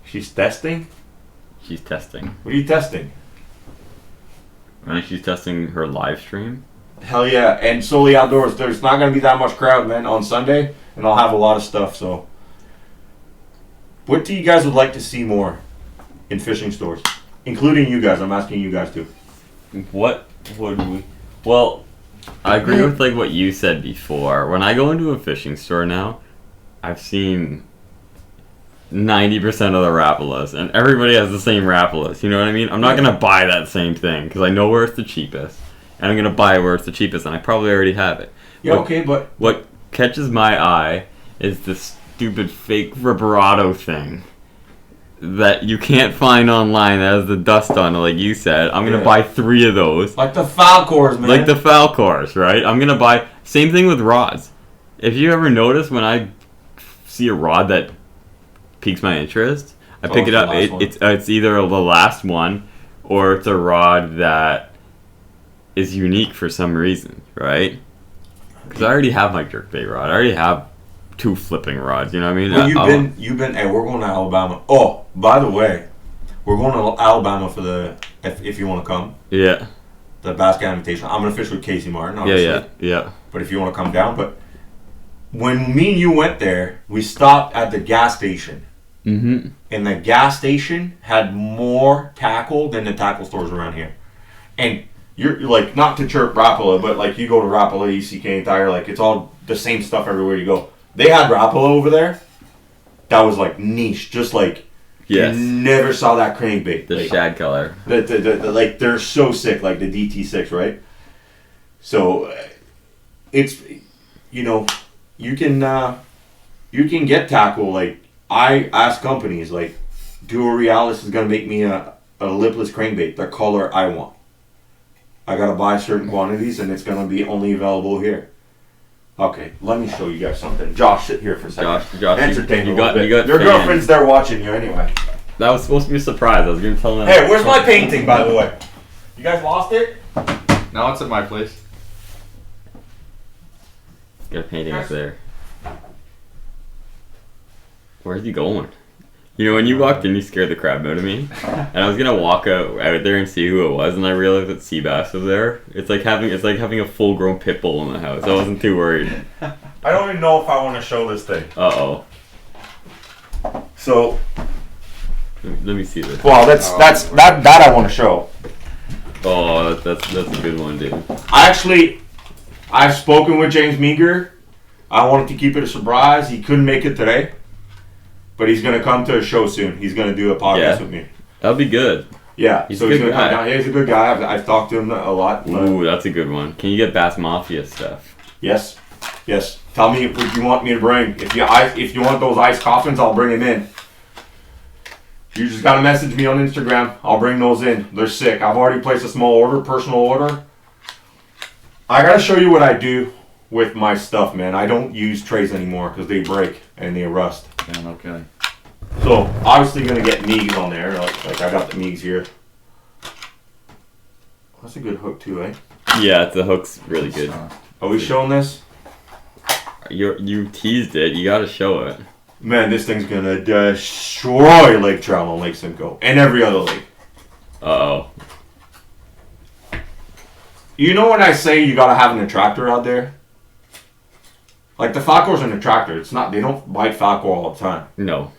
She's testing? She's testing. What are you testing? I think she's testing her live stream. Hell yeah. And Solely Outdoors, there's not going to be that much crowd, man, on Sunday. And I'll have a lot of stuff, so. What do you guys would like to see more in fishing stores? Including you guys. I'm asking you guys too. What would we... Well, I agree with like what you said before. When I go into a fishing store now, I've seen 90% of the Rapalas, and everybody has the same Rapalas. You know what I mean? I'm not gonna buy that same thing because I know where it's the cheapest, and I'm gonna buy where it's the cheapest, and I probably already have it. Yeah, okay, but What catches my eye is this stupid fake vibrato thing that you can't find online that has the dust on it, like you said. I'm gonna buy 3 of those. like the Falcors, man. Like the Falcors, right? I'm gonna buy. Same thing with rods. If you ever notice when I see a rod that piques my interest, I pick it up. It's either the last one or it's a rod that is unique for some reason, right? Because I already have my jerkbait rod. I already have 2 flipping rods. You know what I mean? Well, you've been. Hey, we're going to Alabama. Oh, by the way, we're going to Alabama for the if you want to come. Yeah. The Bass Cat Invitation. I'm gonna fish with Casey Martin, obviously. Yeah. But if you want to come down, but when me and you went there, we stopped at the gas station. Mm-hmm. And the gas station had more tackle than the tackle stores around here. And you're like, not to chirp Rapala, but like you go to Rapala, ECK Tire, like it's all the same stuff everywhere you go. They had Rapala over there that was like niche, just like Yes. you never saw that crankbait. The like, shad color. like they're so sick, like the DT6, right? So it's, you know, you can get tackle. Like I ask companies like, Duo Realis is gonna make me a lipless crankbait, the color I want. I gotta buy certain quantities, and it's gonna be only available here. Okay, let me show you guys something. Josh, sit here for a second. Josh, entertain you a got little bit. Your fans. girlfriend's there watching you anyway. That was supposed to be a surprise. I was gonna tell them. Hey, where's my painting, by the way? You guys lost it? No, it's at my place. Got a painting up there. Where's he going? You know, when you walked in, you scared the crap out of me. And I was gonna walk out there and see who it was, and I realized that Seabass was there. It's like having a full-grown pit bull in the house. I wasn't too worried. I don't even know if I want to show this thing. Uh-oh. So, Let me see this. well, that I want to show. Oh, that's a good one, dude. I've spoken with James Meager. I wanted to keep it a surprise. He couldn't make it today, but he's gonna come to a show soon. He's gonna do a podcast with me. That'll be good. Yeah, He's so a he's good gonna come guy. down. Yeah, he's a good guy. I've talked to him a lot. Ooh, that's a good one. Can you get Bass Mafia stuff? Yes. Tell me if you want me to bring. If you want those ice coffins, I'll bring them in. You just gotta message me on Instagram. I'll bring those in. They're sick. I've already placed a small order, personal order. I gotta show you what I do with my stuff, man. I don't use trays anymore because they break and they rust. Yeah, no kidding. So obviously gonna get Meigs on there. Like I got the Meigs here. That's a good hook too, eh? Yeah, the hook's really good. Are we showing this? You teased it. You gotta show it. Man, this thing's gonna destroy Lake Travel and Lake Simcoe and every other lake. Uh-oh. You know when I say you gotta have an attractor out there? Like the Falcor's an attractor. It's not. They don't bite Falcor all the time. No.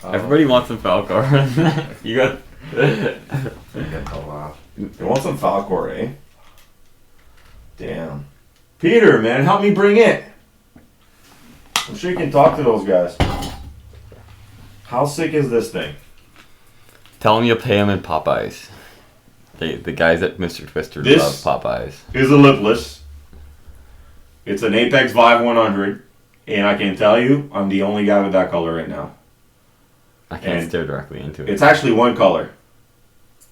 Everybody wants some Falcor. You got... Get the laugh. You want some Falcor, eh? Damn. Peter, man, help me bring it. I'm sure you can talk to those guys. How sick is this thing? Tell them you'll pay them in Popeyes. The guys at Mr. Twister This- love Popeyes. Is a lipless. It's an Apex Vive 100, and I can tell you, I'm the only guy with that color right now. I can't And stare directly into it. it's actually one color.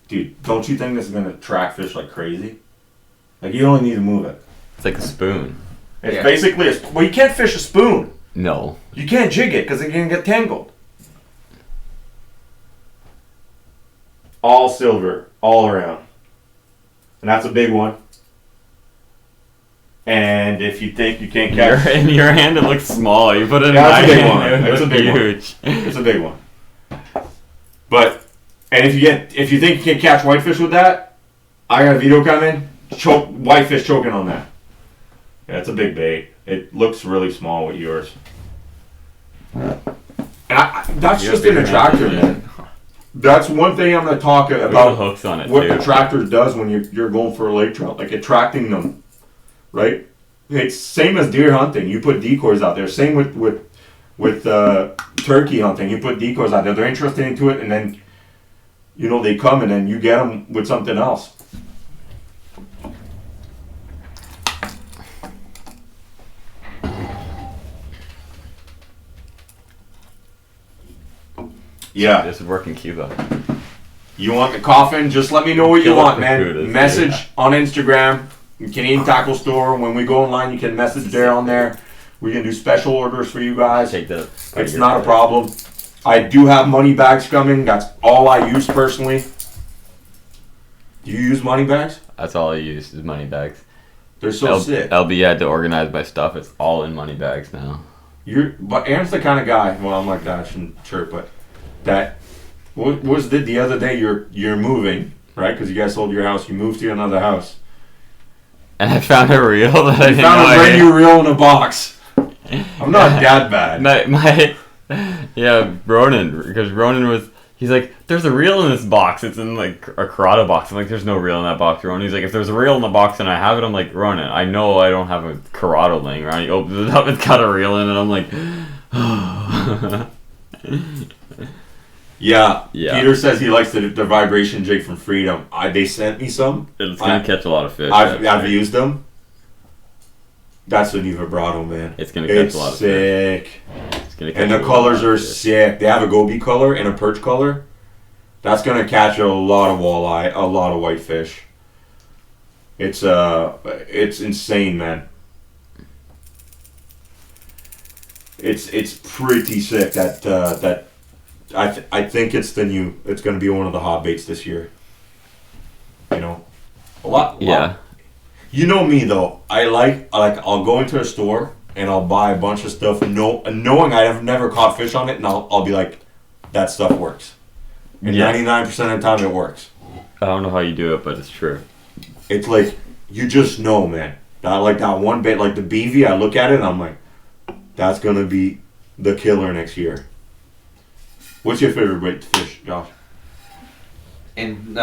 Dude, don't you think this is going to attract fish like crazy? Like, you don't need to move it. It's like a spoon. It's basically well, you can't fish a spoon. No. You can't jig it because it can get tangled. All silver, all around. And that's a big one. And if you think you can't catch... In your hand it looks small. You put it in Yeah, my that's a big hand, one. it would That's a look big one. huge. It's a big one. But, and if you think you can catch whitefish with that, I got a video coming. Whitefish choking on that. Yeah, it's a big bait. It looks really small with yours. And that's You just have an bigger attractor, hands, man. That's one thing I'm going to talk Put the about. hooks on it What too. attractor does when you're going for a lake trout, like attracting them, right? It's same as deer hunting. You put decoys out there. Same with turkey hunting. You put decoys out there. They're interested into it, and then they come, and then you get them with something else. Yeah. This is working Cuba. You want the coffin? Just let me know what you Kill it want, for man. food, Message yeah. on Instagram, Canadian Tackle Store. When we go online, you can message there on there. We can do special orders for you guys. Take the. It's not a problem. I do have money bags coming. That's all I use personally. Do you use money bags? That's all I use is money bags. They're so sick. LB had to organize my stuff. It's all in money bags now. But Aaron's the kind of guy. Well, I'm like that. I shouldn't chirp, but that. What was the other day? You're moving, right? Because you guys sold your house. You moved to another house. And I found a reel that I You didn't found know a I brand had. new reel in a box. I'm not that bad. Ronan, because Ronan he's like, there's a reel in this box. It's in like a Corrado box. I'm like, there's no reel in that box, Ronan. He's like, if there's a reel in the box and I have it, I'm like, Ronan, I know I don't have a Corrado laying around. He opens it up, it's got a reel in it. I'm like, Yeah. Yeah. Peter says he likes the vibration jig from Freedom. They sent me some. it's gonna catch a lot of fish. I've used them. That's the new vibrato, man. It's gonna catch a lot of fish. sick. It's gonna catch And the a lot colors of are fish. sick. They have a goby color and a perch color. That's gonna catch a lot of walleye, a lot of whitefish. It's insane, man. It's pretty sick. That I think it's gonna be one of the hot baits this year. A lot. Yeah. You know me though. I'll go into a store and I'll buy a bunch of stuff, knowing I have never caught fish on it, and I'll be like, that stuff works. And Yeah. 99% of the time it works. I don't know how you do it, but it's true. It's like you just know, man. That one bait, like the BV. I look at it and I'm like, that's gonna be the killer next year. What's your favorite bait to fish, Josh? In You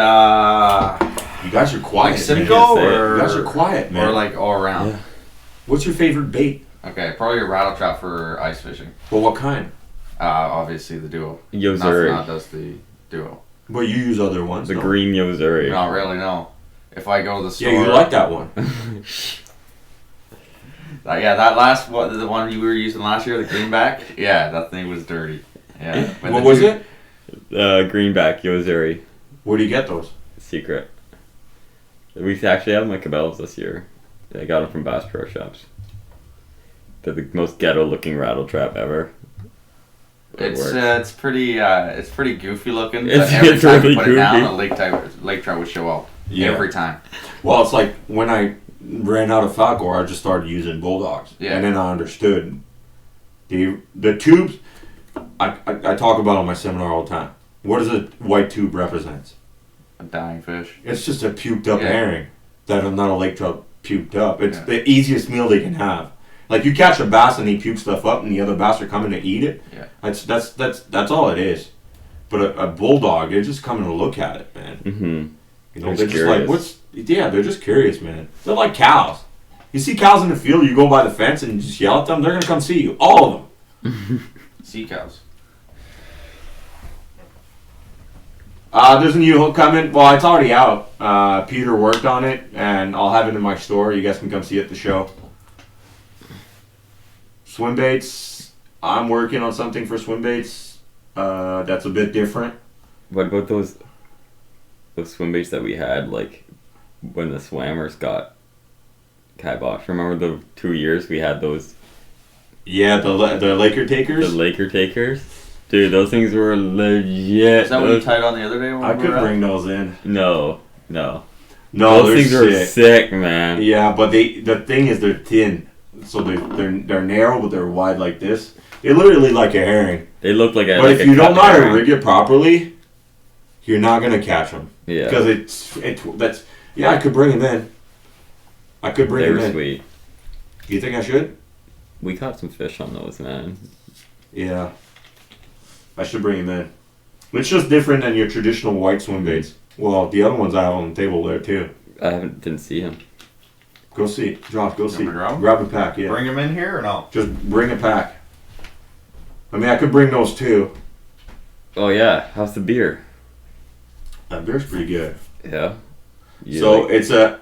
guys are like quiet. Simcoe man. or You guys are quiet, man. or like all around. Yeah. What's your favorite bait? Okay, probably a rattle trap for ice fishing. Well, what kind? Obviously the duo. Yozuri. Not does the duo. But you use other ones. The no? green Yozuri. Not really, no. If I go to the store, Yeah, you like that one. that last one, the one you were using last year, the greenback. Yeah, that thing was dirty. Yeah. But What the was two- it? Greenback Yozuri. Where do you get those? Secret. We actually have them at Cabela's this year. I got them from Bass Pro Shops. They're the most ghetto-looking rattle trap ever. But it works. It's pretty goofy looking. It's- But every it's time really you put it down, goofy. a lake trout would show up. Yeah. Every time. Well, it's like when I ran out of Falcor, I just started using Bulldogs. Yeah. And then I understood the tubes. I talk about on my seminar all the time. What does a white tube represent? A dying fish. It's just a puked up Yeah. herring that not a lake trout puked up. It's Yeah. the easiest meal they can have. Like you catch a bass and he pukes stuff up, and the other bass are coming to eat it. Yeah. That's all it is. But a bulldog, they're just coming to look at it, man. Mm-hmm. They're They're just like, curious. they're just curious, man. They're like cows. You see cows in the field, you go by the fence and you just yell at them, they're gonna come see you. All of them. Sea cows. There's a new hook coming. Well, it's already out. Peter worked on it, and I'll have it in my store. You guys can come see it at the show. Swim baits. I'm working on something for swim baits. That's a bit different. What about those swim baits that we had, like, when the swammers got kibosh? Remember the 2 years we had those? Yeah, the Laker takers. The Laker takers? Dude, those things were legit. Is that what you tied on the other day when I we could were out? bring those in. No. No, Those they're things are sick. sick, man. Yeah, but the thing is they're thin, so they're narrow, but they're wide like this. They literally like a herring. They look like a. But like if a you don't know how to herring. rig it properly, you're not gonna catch them. Yeah. Because that's yeah. I could bring them in. I could bring They them were in. sweet. You think I should? We caught some fish on those, man. Yeah. I should bring them in. It's just different than your traditional white swim baits. Well, the other ones I have on the table there too. Didn't see him. Go see, Josh. Go see. wanna grab 'em? Grab a pack. Yeah. Bring them in here or no? Just bring a pack. I mean, I could bring those too. Oh yeah, how's the beer? That beer's pretty good. Yeah. You So like- it's a.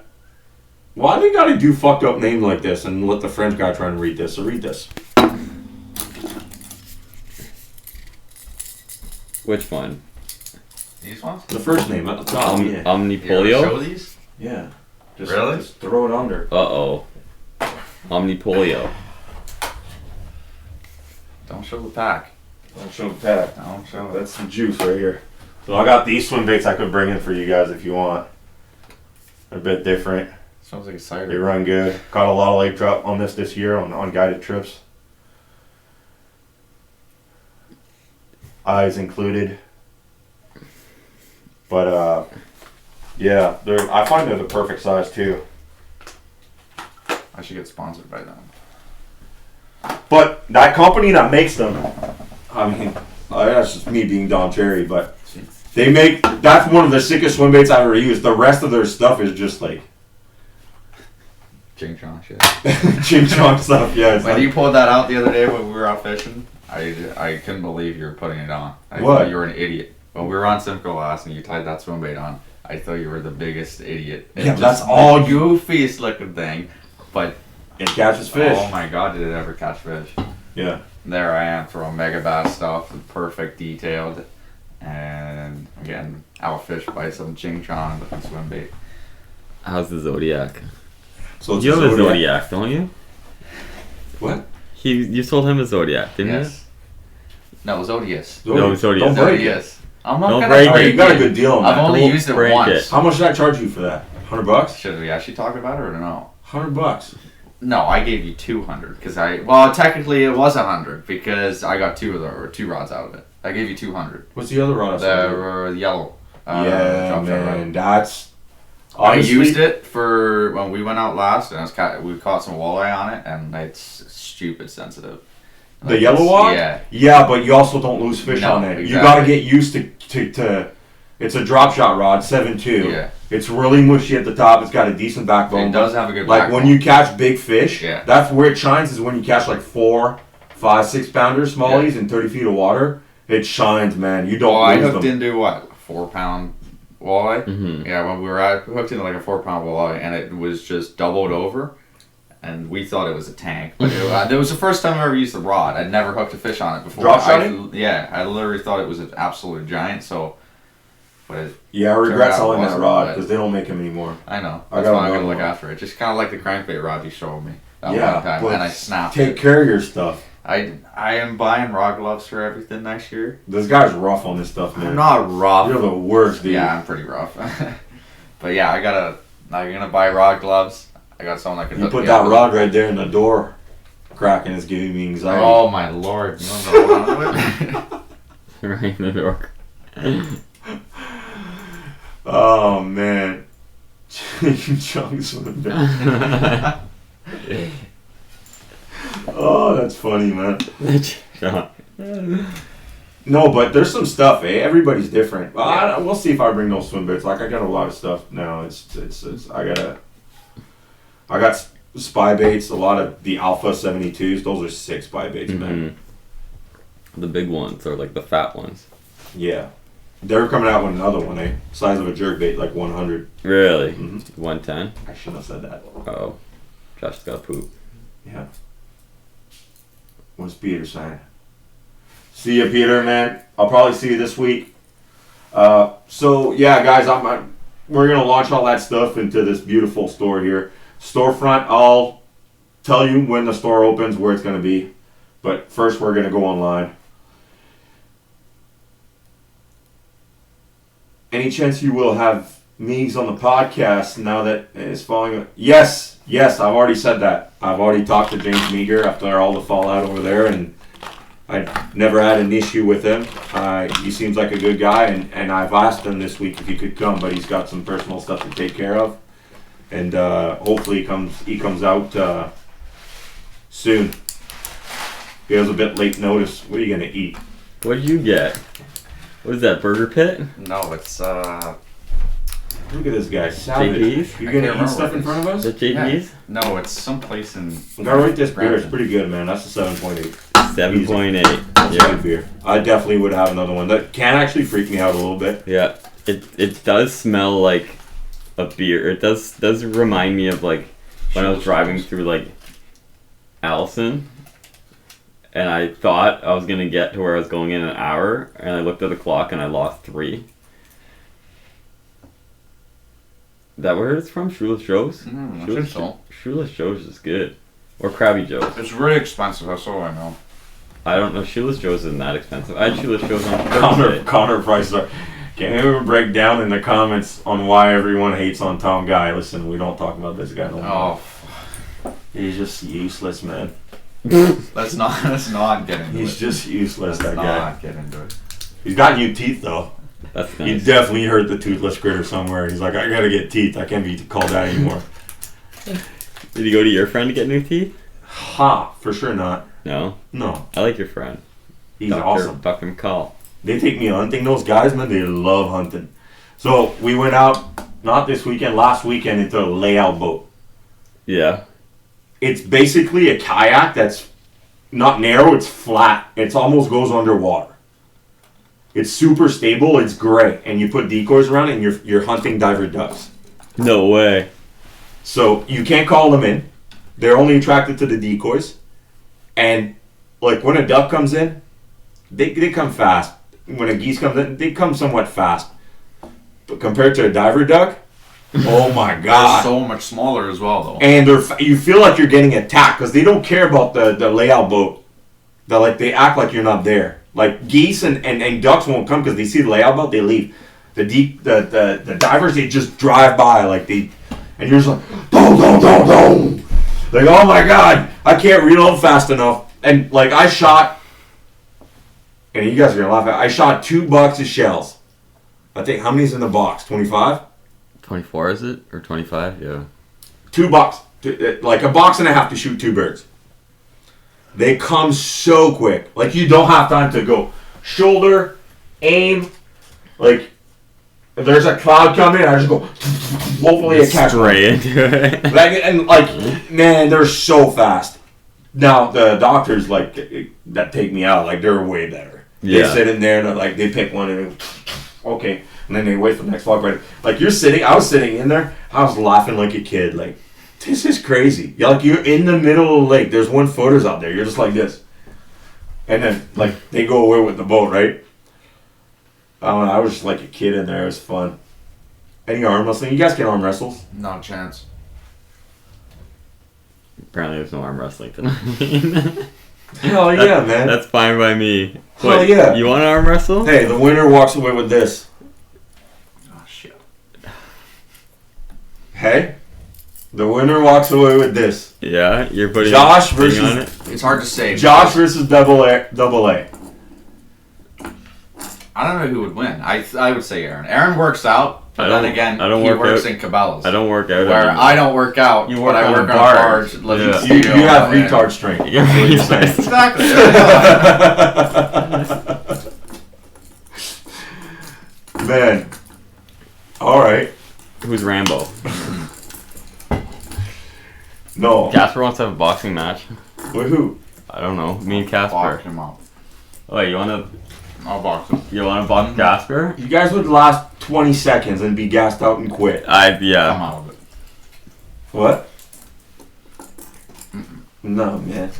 Why do you gotta do fucked up name like this and let the French guy try and read this? So read this. which one? These ones? The first name at the top. Yeah. You ever Omnipolio. show these? Yeah. Just, Really? Just throw it under. Uh-oh. Omnipolio. Don't show the pack. Don't show the pack. Don't show it. That's the juice right here. So I got these swim baits I could bring in for you guys if you want. They're a bit different. Smells like a They cider. run good. Caught a lot of lake trout on this year on guided trips. Eyes included. But yeah, I find they're the perfect size too. I should get sponsored by them. But that company that makes them, I mean, that's just me being Don Cherry, but they make, that's one of the sickest swim baits I've ever used. The rest of their stuff is just like Ching chong shit. ching chong stuff. Yeah, it's When like, you pulled that out the other day when we were out fishing, I couldn't believe you were putting it on. I What? thought you were an idiot. When we were on Simcoe last and you tied that swim bait on, I thought you were the biggest idiot. It's Yeah, just that's the all goofiest looking thing. But it catches fish. oh my god, did it ever catch fish? Yeah. There I am throwing mega bass stuff, perfect detailed, and I'm getting outfished by some ching chong looking swim bait. How's the Zodiac? So it's You a have a Zodiac, don't you? What? You sold him a Zodiac, didn't Yes. No, Zodius. No, Zodiac. Don't break it. Zodius. I'm not Don't gonna break Oh, break you got a it. good deal on I've that. only Don't used it break once. it. How much did I charge you for that? $100? Should we actually talk about it or no? $100. No, I gave you 200 because well, technically it was 100 because I got two rods out of it. I gave you 200. What's the other rod? I sold you? The yellow. Yeah, drop shot rod. man, that's. I honestly- used it for when we went out last, and we caught some walleye on it, and it's stupid sensitive. The yellow wad? Yeah. Yeah, but you also don't lose fish No, on it. You exactly. gotta get used to. It's a drop shot rod, 7.2. Yeah. It's really mushy at the top. It's got a decent backbone. It does have a good Like backbone. when you catch big fish, Yeah. that's where it shines. Is when you catch like 4, 5, 6 pounders, smallies in 30 feet of water. It shines, man. You don't Well, I lose hooked them. into what, 4-pound walleye? Mhm. Yeah, when we were out, hooked into like a 4-pound walleye, and it was just doubled over, and we thought it was a tank. But it was the first time I ever used the rod. I'd never hooked a fish on it before. Drop shotting? Yeah, I literally thought it was an absolute giant. So, but Yeah, I regret Turned out selling it that wasn't, rod but- because they don't make them anymore. I know I that's got why I'm another gonna look one. after it. Just kind of like the crankbait rod you showed me that Yeah, one time, but and I snapped Take it. care of your stuff. I am buying rod gloves for everything next year. This guy's rough on this stuff, man. I'm not rough. You're the worst, dude. Yeah, I'm pretty rough. But yeah, I'm gonna buy rod gloves. I got someone that can You hook put me that up. rod right there in the door crack and it's giving me anxiety. Oh my lord! You want to hold on to it? Right in the door. Oh, man. Chunks on the back. Oh, that's funny, man. No, but there's some stuff, eh? Everybody's different. Well, we'll see if I bring those swim baits. Like, I got a lot of stuff now. I got spy baits, a lot of the Alpha 72s. Those are sick spy baits, man. Mhm. The big ones or like the fat ones. Yeah. They're coming out with another one, eh? Size of a jerk bait, like 100. Really? Mhm. 110? I shouldn't have said that. Oh. Josh's got poop. Yeah. What's Peter saying? See you, Peter, man. I'll probably see you this week. So yeah, guys, we're gonna launch all that stuff into this beautiful store here. Storefront. I'll tell you when the store opens, where it's gonna be. But first, we're gonna go online. Any chance you will have Meegs on the podcast now that it's falling? Yes, I've already said that. I've already talked to James Meager after all the fallout over there, and I never had an issue with him. He seems like a good guy, and I've asked him this week if he could come, but he's got some personal stuff to take care of, and hopefully he comes out soon. He has a bit late notice. What are you gonna eat? What did you get? What is that, Burger Pit? No, it's Look at this guy, savage. JP's? You I gonna can't eat stuff remember in front of us? Is that JP's? no, it's someplace in. Gotta rate this beer. It's pretty good, man. That's a 7.8. 7.8. That's a Yeah. good beer. I definitely would have another one. That can actually freak me out a little bit. Yeah. It does smell like a beer. It does remind me of like when I was driving through like Allison, and I thought I was gonna get to where I was going in an hour, and I looked at the clock and I lost 3. Is that where it's from? Shoeless Joe's? I think so. Shoeless Joe's is good. Or Krabby Joe's. It's really expensive. That's all I know. I don't know. Shoeless Joe's isn't that expensive. I had Shoeless Joe's on Thursday. Connor prices are. Can anyone break down in the comments on why everyone hates on Tom Guy? Listen, we don't talk about this guy no more. Oh, He's just useless, man. let's not get into He's it. just useless, Let's that guy. not get into it. He's got new teeth, though. That's He nice. definitely heard the toothless critter somewhere. He's like, I gotta get teeth. I can't be called that anymore. Did you go to your friend to get new teeth? Ha! For sure not. No. No. I like your friend. He's awesome. Dr. McCall. They take me hunting. Those guys, man, they love hunting. So we went out, not this weekend, last weekend, into a layout boat. Yeah. It's basically a kayak that's not narrow, it's flat. It almost goes underwater. It's super stable, it's gray, and you put decoys around it and you're hunting diver ducks. No way. So you can't call them in. They're only attracted to the decoys. And like when a duck comes in, they come fast. When a geese comes in, they come somewhat fast. But compared to a diver duck, oh my god. They're so much smaller as well, though. And you feel like you're getting attacked because they don't care about the layout boat. They act like you're not there. Like geese and ducks won't come because they see the layout boat, they leave. The divers, they just drive by and you're just like boom, boom, boom, boom. Like, oh my god, I can't reload fast enough. And like I shot, and you guys are gonna laugh at. I shot 2 boxes shells. I think how many's in the box? 25. 24 is it? Or 25? Yeah. 2 bucks, like a box and a half to shoot 2 birds. They come so quick. Like you don't have time to go shoulder, aim. Like if there's a cloud coming, I just go. Hopefully it catches straight into it. Man, they're so fast. Now the doctors that take me out, they're way better. Yeah. They sit in there and they pick one and okay, and then they wait for the next flock. Like you're sitting, I was sitting in there, I was laughing like a kid. Like this is crazy. You're in the middle of the lake. There's 1 footers out there. You're just like this, and then they go away with the boat, right? I don't know. I was just like a kid in there. It was fun. Any arm wrestling? You guys can arm wrestle? Not a chance. Apparently there's no arm wrestling tonight. Hell yeah, man. That's fine by me. Hell Wait, yeah. You want to arm wrestle? Hey, the winner walks away with this. Oh shit. Hey, the winner walks away with this. Yeah, you're putting Josh thing versus on it. It's hard to say. Josh versus double A. I don't know who would win. I would say Aaron. Aaron works out, but then again, he works in Cabela's. I don't work out. Where anymore. I don't work out, You work but I on work a on a barge. barge. living Yeah. You studio, have and- retard strength. Yeah, That's what you're saying. Exactly. There you go. Man. Alright. Who's Rambo? No. Casper wants to have a boxing match. With who? I don't know. Me and Casper. Box him up. Oh, you wanna I'll box him. box Casper? You guys would last 20 seconds and be gassed out and quit. Come Yeah. out of it. What? No, man.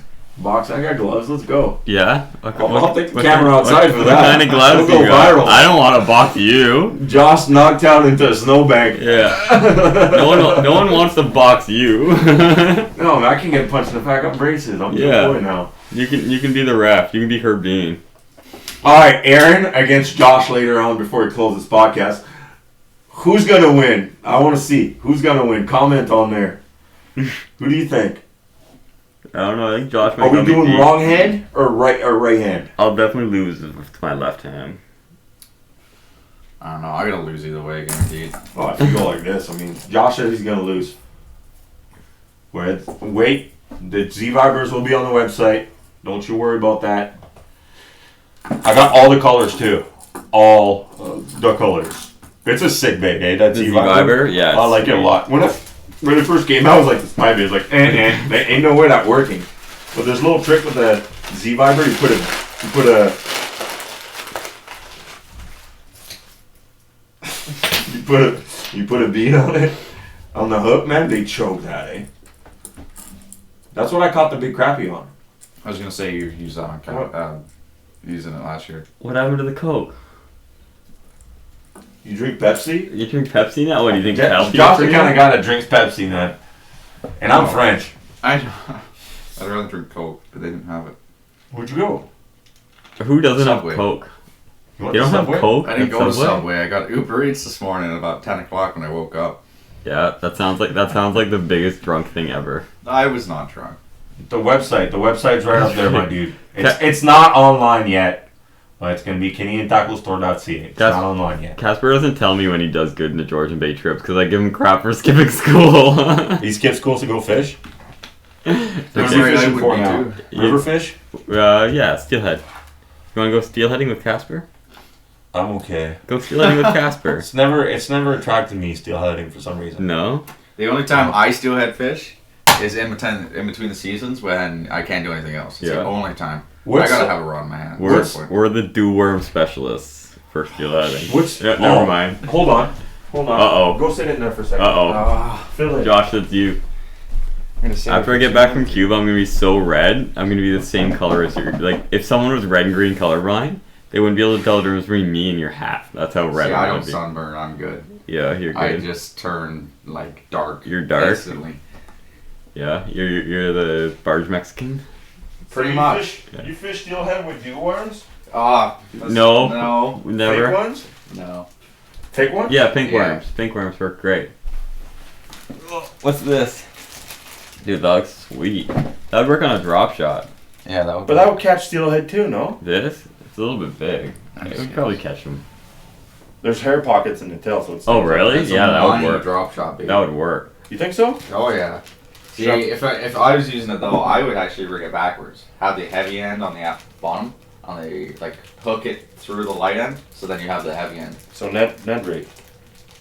Box. I got gloves. Let's go. Yeah? Okay. I'll take the camera outside for what that. What kind of gloves It'll do you go got? viral. I don't want to box you. Josh knocked out into a snowbank. Yeah. No one wants to box you. No, man, I can get punched in the face. I got braces. I'm a good boy now. You can be the ref. You can be Herb Dean. All right, Aaron against Josh later on before we close this podcast. Who's going to win? I want to see. Who's going to win? Comment on there. Who do you think? I don't know. I think Josh might Are we go doing beat. wrong hand or right hand? I'll definitely lose with my left hand. I don't know. I'm gonna lose either way, guaranteed. Oh, if you go like this, I mean, Josh said he's going to lose. Wait. The Z-Vibers will be on the website. Don't you worry about that. I got all the colors too. All the colors. It's a sick bait, eh? That The Z-Viber. Z-Viber? Yeah. I like it a lot. When it first came out, I was like, this might be. It's like, There ain't no way that working. But there's a little trick with the Z-Viber. You put a bead on it. On the hook, man, they choke that, eh? That's what I caught the big crappie on. I was gonna say you used that on using it last year. What happened to the Coke? You drink Pepsi? You drink Pepsi now? What do you think? Healthy Josh for the you? kind of guy that drinks Pepsi, man. And I'm French. I'd rather drink Coke, but they didn't have it. Where'd you go? Who doesn't Subway. have Coke? You want You don't the have Subway? Coke? I didn't at go to Subway. I got Uber Eats this morning at about 10 o'clock when I woke up. Yeah, that sounds like the biggest drunk thing ever. I was not drunk. The website's right up there, my dude. It's not online yet, but it's gonna be CanadianTacoStore.ca. It's not online yet. Casper doesn't tell me when he does good in the Georgian Bay trips because I give him crap for skipping school. He skips school to go fish. That's What's he right, I fishing would for be now? too. River fish? Yeah, steelhead. You want to go steelheading with Casper? I'm okay. Go steelheading with Casper. It's never attracted me steelheading for some reason. No? The only time I steelhead fish is in between the seasons when I can't do anything else. It's the only time. I gotta have a rod in my hand. We're the dew worm specialists for steelheading. Never mind. Hold on. Uh-oh. Go sit in there for a second. Uh-oh. Fill it. Josh, it's you. After I get back from Cuba, I'm gonna be so red. I'm gonna be the same color as you. Like, if someone was red and green colorblind, they wouldn't be able to tell the difference between me and your hat. That's how red I I'm don't gonna be. sunburn. I'm good. Yeah, you're good. I just turn like dark. You're dark? Instantly. Yeah, you're the barge Mexican. Pretty much. You fish steelhead with dew worms? No, never. Fake ones? No. Fake ones? Yeah, pink worms. Pink worms work great. What's this? Dude, that looks sweet. That would work on a drop shot. Yeah, that would. But that would catch steelhead too, no? This? It's a little bit big. It would probably catch them. There's hair pockets in the tail, so it's. Oh, really? That's Yeah, a that would money work. Drop shot, baby. That would work. You think so? Oh yeah. See, if I was using it though, I would actually rig it backwards. Have the heavy end on the bottom, on the hook it through the light end, so then you have the heavy end. So net rig.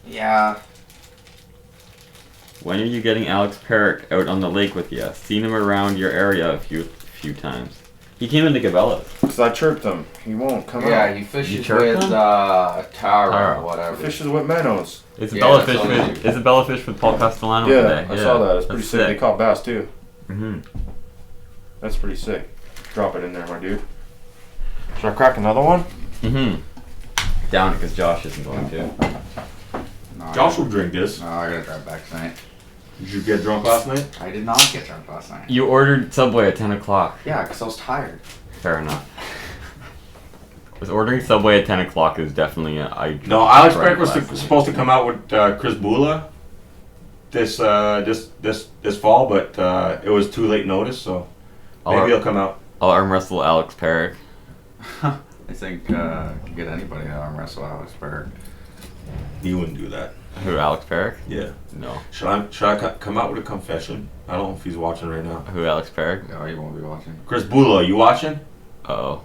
Yeah. When are you getting Alex Perrick out on the lake with you? Seen him around your area a few times. He came into Cabela's. Because I chirped him. He won't come Yeah, out. he fishes chirped with him? Tara or He whatever. fishes with minnows. Isabella that's all fish with Paul Castellano Yeah, today. I saw that. It's pretty That's sick. They caught bass too. Mm-hmm. That's pretty sick. Drop it in there, my dude. Should I crack another one? Mm-hmm. Down it because Josh isn't going to. No, Josh will drink this. No, I gotta drive back tonight. Did you get drunk last night? I did not get drunk last night. You ordered Subway at 10 o'clock. Yeah, because I was tired. Fair enough. Was ordering Subway at 10 o'clock is definitely No, Alex Perrick was supposed to come out with Chris Bula this fall, but it was too late notice, so maybe he'll come out. I'll arm wrestle Alex Perrick. I think you can get anybody to arm wrestle Alex Berg. He wouldn't do that. Who, Alex Perrick? Yeah. No. Should I come out with a confession? I don't know if he's watching right now. Who, Alex Perrick? No, he won't be watching. Chris Bula, you watching? Uh-oh.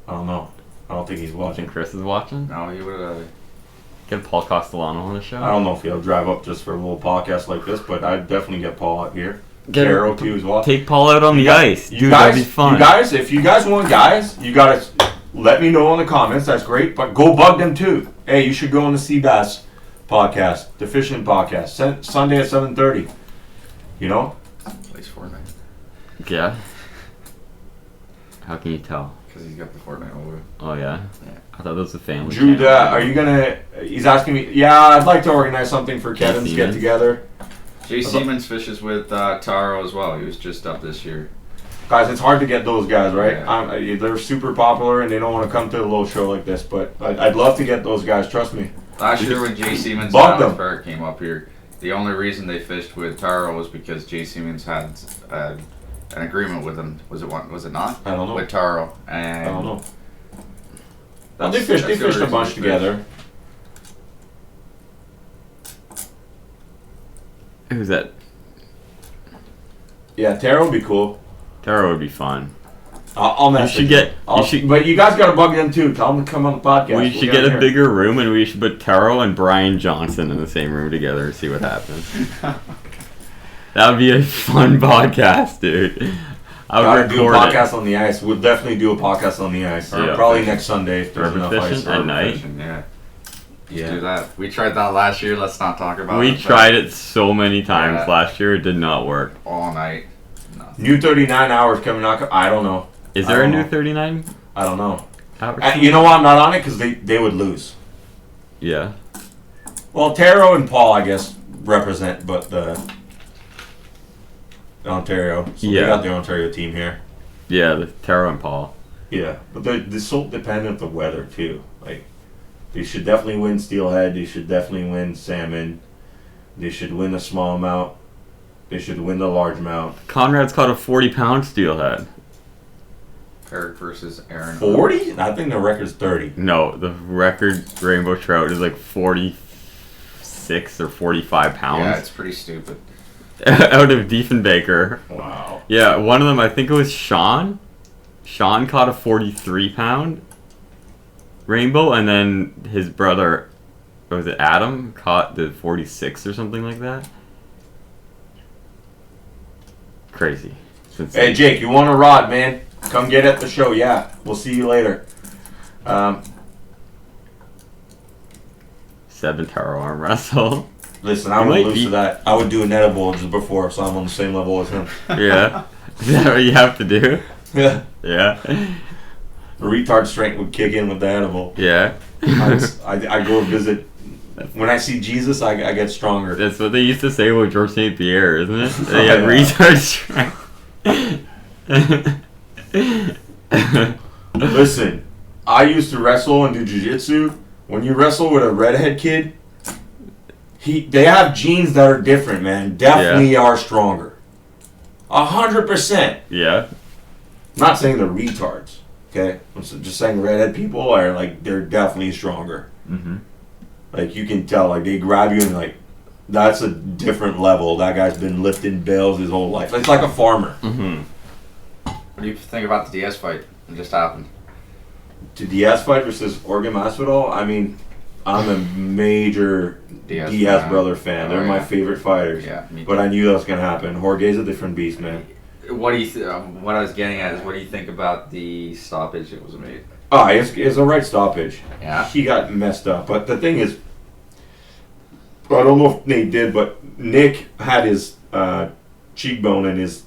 I don't know. I don't think he's Think watching. Chris is watching? No, he would. Get Paul Castellano on the show? I don't know if he'll drive up just for a little podcast like this, but I'd definitely get Paul out here. Get Caro too as well. Take Paul out on the ice. Dude, that'd be fun. You guys, if you guys want guys, you gotta let me know in the comments. That's great, but go bug them too. Hey, you should go on the Seabass podcast, the fishing podcast, Sunday at 7:30. You know, plays Fortnite. Yeah. How can you tell? Because he's got the Fortnite logo. Oh yeah. Yeah. I thought that was a family. Jude, channel. are you gonna? He's asking me. Yeah, I'd like to organize something for Kevin's Seaman? get together. Jay Siemens fishes with Taro as well. He was just up this year. Guys, it's hard to get those guys, right? Yeah. They're super popular and they don't want to come to a little show like this, but I'd love to get those guys. Trust me. Last year when Jay Siemens and Bug Alex them. Parrott came up here, the only reason they fished with Taro was because Jay Siemens had an agreement with him. Was it not? I don't know. With Taro. And I don't know. They fished that's the a reason bunch they together. Who's that? Yeah, Taro would be cool. Taro would be fun. I'll You mess should with get. I'll- You should. But you guys got to bug them too. Tell them to come on the podcast. We We'll should get get them a here. bigger room and we should put Taro and Brian Johnson in the same room together and see what happens. That would be a fun podcast, dude. I would Gotta do a record it. podcast on the ice. We'll definitely do a podcast on the ice. Yeah. Probably next Sunday if there's Urban enough fishing ice. at night. Fishing, yeah. Let's Yeah. do that. We tried that last year. Let's not talk about it. We but tried it so many times Yeah. last year. It did not work. all night. Nothing. New 39 hours coming out. I don't know. Is I there a don't new know. 39 I don't know. hours? You know why I'm not on it? Because they would lose. Yeah. Well, Taro and Paul, I guess, represent, but the Ontario. So Yeah. they got the Ontario team here. Yeah, the Taro and Paul. Yeah, but they're so dependent on the weather too. Like, they should definitely win steelhead. They should definitely win salmon. They should win a smallmouth. They should win the largemouth. Conrad's caught a 40-pound steelhead. Parrott versus Aaron. 40? I think the record's 30. No, the record rainbow trout is like 46 or 45 Yeah, pounds it's pretty stupid. out of Diefenbaker. Wow. Yeah, one of them, I think it was Sean. Sean caught a 43-pound rainbow, and then his brother, what was it, Adam, caught the 46 or something like that. Crazy. It's insane. Hey, Jake, you want a rod, man? Come get it at the show. Yeah, we'll see you later. 7 Taro arm wrestle. Listen, I You would might lose be- to that. I would do an edible just before, so I'm on the same level as him. Yeah. Is that what you have to do? Yeah. Yeah. The retard strength would kick in with the edible. Yeah. I go visit. When I see Jesus, I get stronger. That's what they used to say with George St. Pierre, isn't it? They had Yeah. retard strength. Listen, I used to wrestle and do jiu-jitsu. When you wrestle with a redhead kid, they have genes that are different, man. Definitely are stronger. 100%. Yeah. Not saying they're retards, okay? I'm just saying redhead people are like, they're definitely stronger. Mm-hmm. Like, you can tell, like, they grab you and like, that's a different level. That guy's been lifting bales his whole life. It's like a farmer. Mm-hmm. What do you think about the Diaz fight that just happened? To Diaz fight versus Oregon Masvidal, I mean, I'm a major Diaz Diaz fan. brother fan. They're Oh, my yeah. favorite fighters. Yeah, me too. But I knew that was gonna happen. Jorge's a different beast, man. What do you? What I was getting at is, what do you think about the stoppage that was made? Oh, it's a right stoppage. Yeah. He got messed up. But the thing is, I don't know if Nate did, but Nick had his cheekbone and his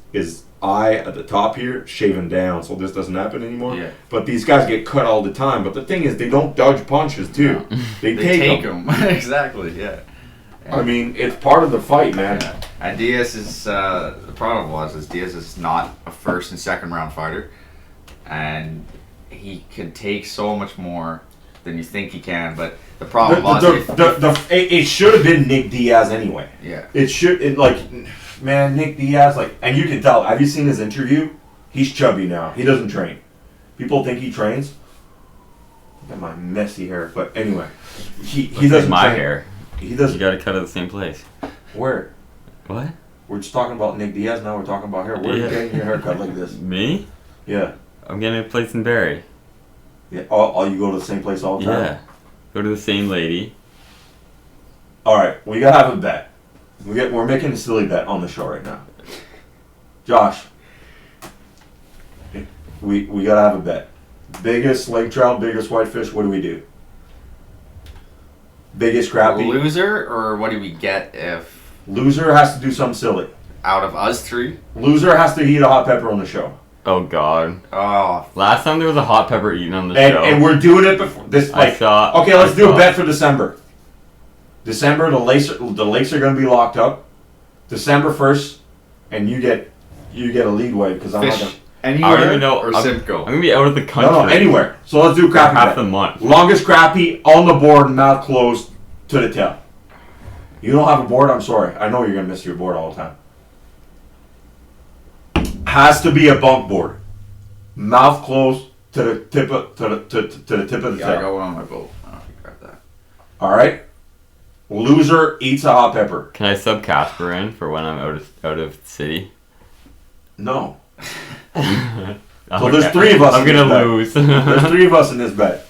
eye at the top here shaven down, so this doesn't happen anymore. Yeah. But these guys get cut all the time. But the thing is, they don't dodge punches too. They take them. Exactly. Yeah. I mean, it's part of the fight, man. Yeah. And Diaz is the problem is Diaz is not a first and second round fighter, and he can take so much more than you think he can. But the problem was, It should have been Nick Diaz anyway. yeah, Man, Nick Diaz, and you can tell. Have you seen his interview? He's chubby now. He doesn't train. People think he trains. Got my messy hair, but anyway, he doesn't. my train. hair. He You doesn't. gotta cut at the same place. Where? What? We're just talking about Nick Diaz now. We're talking about hair. Where are you Yeah. getting your hair cut like this? Me? Yeah. I'm getting a place in Barrie. Yeah. All you go to the same place all the time. Yeah. Go to the same lady. All right, we gotta have a bet. We're making a silly bet on the show right now. Josh, we gotta have a bet. Biggest lake trout, biggest whitefish. What do we do? Biggest crappie. loser, or what do we get if? Loser has to do something silly. out of us three. Loser has to eat a hot pepper on the show. Oh God. Oh, Last time there was a hot pepper eaten on the show. And we're doing it before this. Like, okay, let's do a bet for December. December, the lakes are going to be locked up. December 1st, and you get a lead weight because I'm not going to. Anywhere I don't even know. or Simcoe? I'm gonna be out of the country. No, anywhere. So let's do crappie half bet. the month. Longest crappie on the board, mouth closed to the tail. You don't have a board? I'm sorry. I know you're going to miss your board all the time. Has to be a bunk board. Mouth closed to the tip of to the tip of the Yeah, I tail. got one on my boat. I'll grab that. All right. Loser eats a hot pepper. Can I sub Casper in for when I'm out of city? No. So there's three of us I'm in gonna this bet. lose. There's three of us in this bet.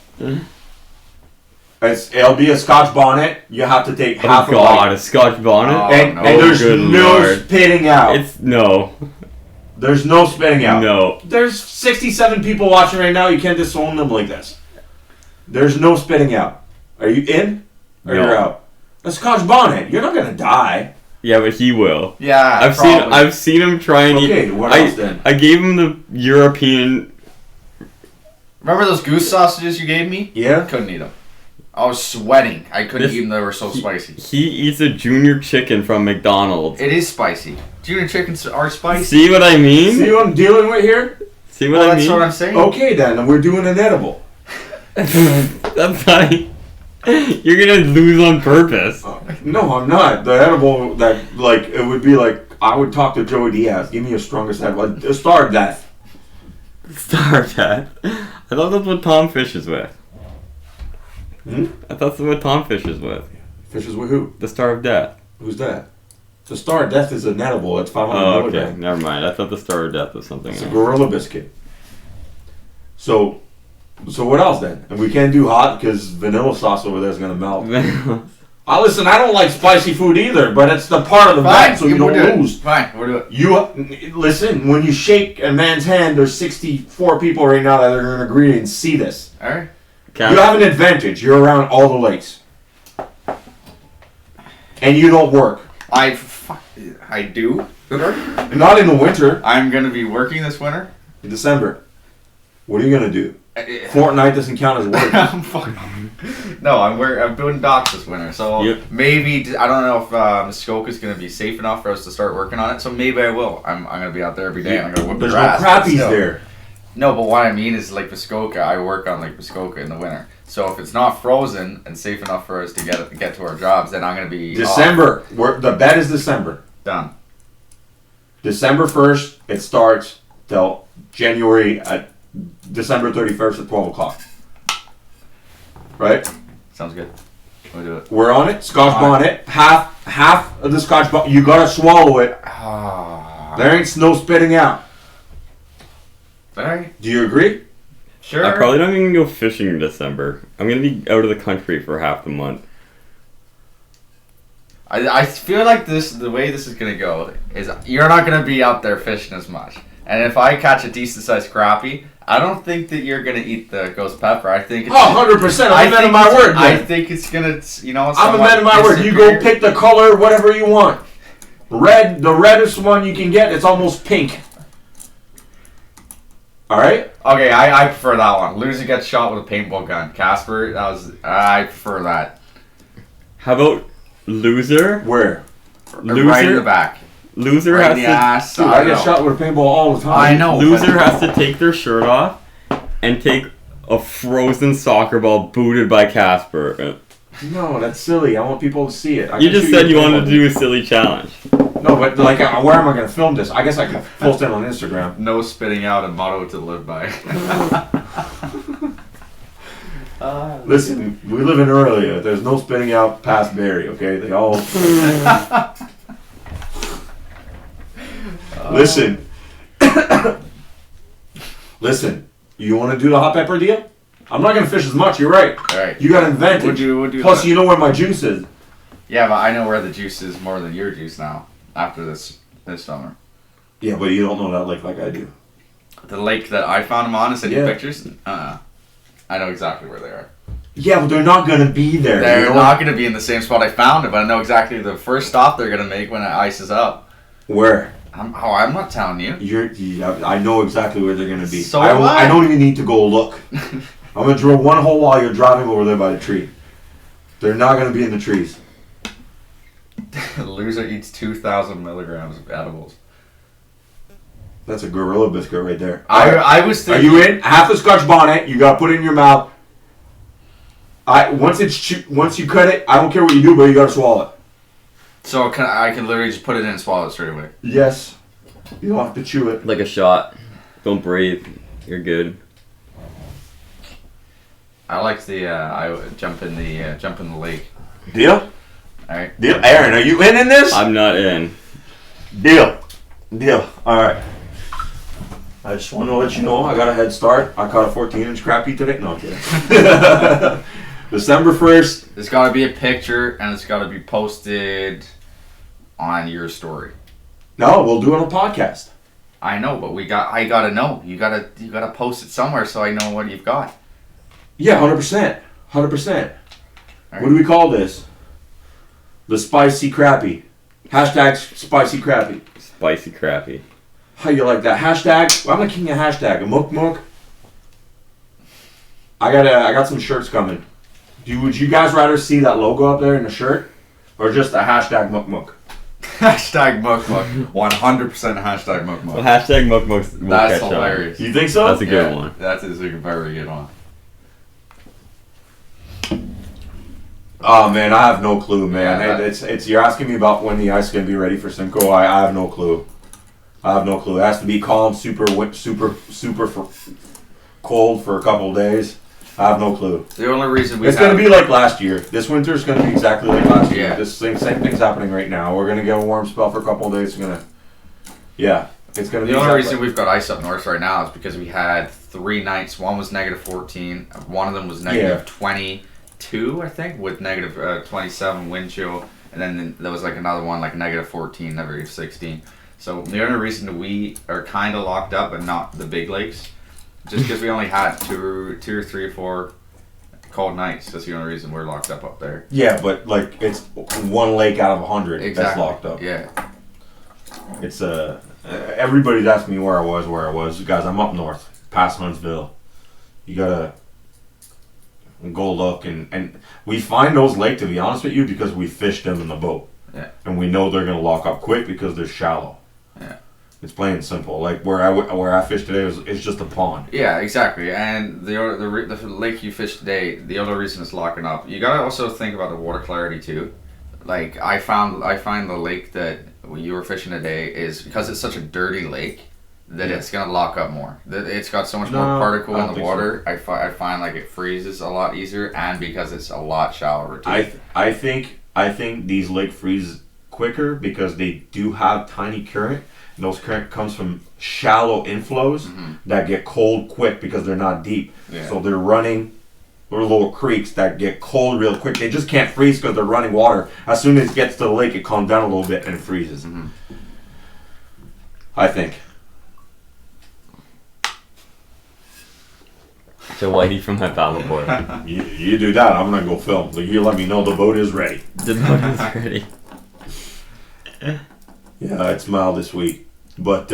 It'll be a Scotch bonnet. You have to take half Oh God, a a Scotch bonnet. Oh, bite. no. And there's Good no Lord. spitting out. It's no. There's no spitting out. No. There's 67 people watching right now. You can't disown them like this. There's no spitting out. Are you in? Or No. you're out? A Scotch bonnet. You're not gonna die. Yeah, but he will. Yeah, I've seen him try and Okay, eat. what else then? I gave him the European. Remember those goose sausages you gave me? Yeah. Couldn't eat them. I was sweating. I couldn't This- eat them. They were so spicy. He eats a junior chicken from McDonald's. It is spicy. Junior chickens are spicy. See what I mean? See what I'm dealing with here? See what Well, I that's mean? what I'm saying. Okay then, we're doing an edible. That's not. You're gonna lose on purpose. No, I'm not. The edible that it would be like I would talk to Joey Diaz. Give me a strongest edible. A Star of Death. Starve that. I thought that's what Tom Fish is with. Hmm? I thought that's what Tom Fish is with. Fishes with who? The Star of Death. Who's that? The Star of Death is an edible. It's 500 Oh, okay. milligrams. Never mind. I thought the Star of Death was something It's a else. gorilla biscuit. So what else then? And we can't do hot because vanilla sauce over there is gonna melt. Listen, I don't like spicy food either, but it's the part of the bet so you don't lose. Fine, we'll do it. You listen. When you shake a man's hand, there's 64 people right now that are gonna agree and see this. All right. You have an advantage. You're around all the lakes, and you don't work. I do. Not in the winter. I'm gonna be working this winter. In December. What are you gonna do? Fortnite doesn't count as work. I'm fucking. No, I'm doing docks this winter, so Yep. maybe I don't know if Muskoka's gonna be safe enough for us to start working on it. So maybe I will. I'm gonna be out there every day. And I'm gonna whip There's their no ass. crappies Still. there. No, but what I mean is Lake Muskoka. I work on Lake Muskoka in the winter. So if it's not frozen and safe enough for us to get to our jobs, then I'm gonna be December. The bet is December. done. December 1st. It starts till January at December 31st at 12 o'clock. Right? Sounds good. We'll do it. We're on it. Scotch All bonnet. Half of the Scotch bonnet. You gotta swallow it. There ain't no spitting out. All right. Do you agree? Sure. I'm probably not even gonna go fishing in December. I'm gonna be out of the country for half the month. I feel like the way this is gonna go is you're not gonna be out there fishing as much. And if I catch a decent sized crappie, I don't think that you're gonna eat the ghost pepper. I think it's, 100%. I'm a man of my word. I man. think it's gonna, I'm a man of my word. You go pick the color, whatever you want. Red, the reddest one you can get. It's almost pink. All right. Okay, I prefer that one. Loser gets shot with a paintball gun. Casper, I prefer that. How about loser? Where? Loser? Right in the back. Loser Right in has the to. ass. Dude, I get shot with a paintball all the time. I know. Loser but- has to take their shirt off and take a frozen soccer ball booted by Casper. No, that's silly. I want people to see it. You just said you wanted to do a silly challenge. No, but where am I going to film this? I guess I can post it on Instagram. No spitting out, a motto to live by. Listen, we live in Earlier. There's no spitting out past Barry. Okay, they all. Listen. Listen. You want to do the hot pepper deal? I'm not gonna fish as much. You're right. All right. You got an advantage. We'll do Plus, that. you know where my juice is. Yeah, but I know where the juice is more than your juice now. After this summer, Yeah, but you don't know that lake like I do. the lake that I found them on and sent you Yeah. pictures. I know exactly where they are. Yeah, but they're not gonna be there. They're you know? not going to be in the same spot I found it, but I know exactly the first stop they're going to make when it ices up. Where? I'm not telling you. I know exactly where they're gonna be. So I don't even need to go look. I'm gonna drill one hole while you're driving over there by the tree. They're not gonna be in the trees. Loser eats 2,000 milligrams of edibles. That's a gorilla biscuit right there. I was Are thinking. you in? Half a Scotch bonnet. You gotta put it in your mouth. Once you cut it, I don't care what you do, but you gotta swallow it. So I can literally just put it in and swallow it straight away. Yes. You don't have to chew it. Like a shot. Don't breathe. You're good. I like the I would jump in the lake. Deal? All right. Deal. Aaron, are you in this? I'm not in. Deal. All right. I just want to let you know I got a head start. I caught a 14-inch crappie today. No, I'm kidding. December 1st. There's got to be a picture and it's got to be posted on your story. No, we'll do it on a podcast. I know, but I gotta know. You gotta post it somewhere so I know what you've got. Yeah, 100%. 100%. Right. What do we call this? The spicy crappie. Hashtag spicy crappie. Spicy crappy. How you like that? Hashtag. I'm the king of hashtag. A mook mook. I got some shirts coming. Would you guys rather see that logo up there in the shirt, or just a hashtag mook mook? Hashtag muk muk. 100% hashtag muk Well, muk. hashtag muk muk. That's hilarious. You think so? That's a good one. That is a very good one. Oh man, I have no clue, man. Yeah, It's you're asking me about when the ice is gonna be ready for Simcoe. I have no clue. It has to be calm, super cold for a couple of days. I have no clue. The only reason It's gonna be like last year. This winter is gonna be exactly like last year. This same thing's happening right now. We're gonna get a warm spell for a couple of days. It's gonna be. The only reason we've got ice up north right now is because we had 3 nights. One was negative 14. One of them was negative 22, I think, with negative 27 wind chill. And then there was like another one, like negative 14, negative 16. So the only reason we are kind of locked up, but not the big lakes, just because we only had two or three or 4 cold nights. That's the only reason we're locked up there. Yeah, but like it's one lake out of 100 that's locked up. Yeah. It's everybody's asking me where I was. Guys, I'm up north, past Huntsville. You gotta go look, and we find those lakes, to be honest with you, because we fished them in the boat. Yeah. And we know they're gonna lock up quick because they're shallow. Yeah. It's plain and simple. Like where I fished today is just a pond. Yeah, exactly. And the lake you fished today, the other reason it's locking up, you gotta also think about the water clarity too. Like I find the lake that you were fishing today is because it's such a dirty lake that it's gonna lock up more. It's got so much more particle in the water. So. I find like it freezes a lot easier, and because it's a lot shallower too. I think these lake freeze quicker because they do have tiny current. And those current comes from shallow inflows that get cold quick because they're not deep. Yeah. So they're running little creeks that get cold real quick. They just can't freeze because they're running water. As soon as it gets to the lake, it calms down a little bit and it freezes. Mm-hmm. I think. So Whitey from that battle board. you do that, I'm gonna go film. You let me know the boat is ready. The boat is ready. Yeah, it's mild this week. But,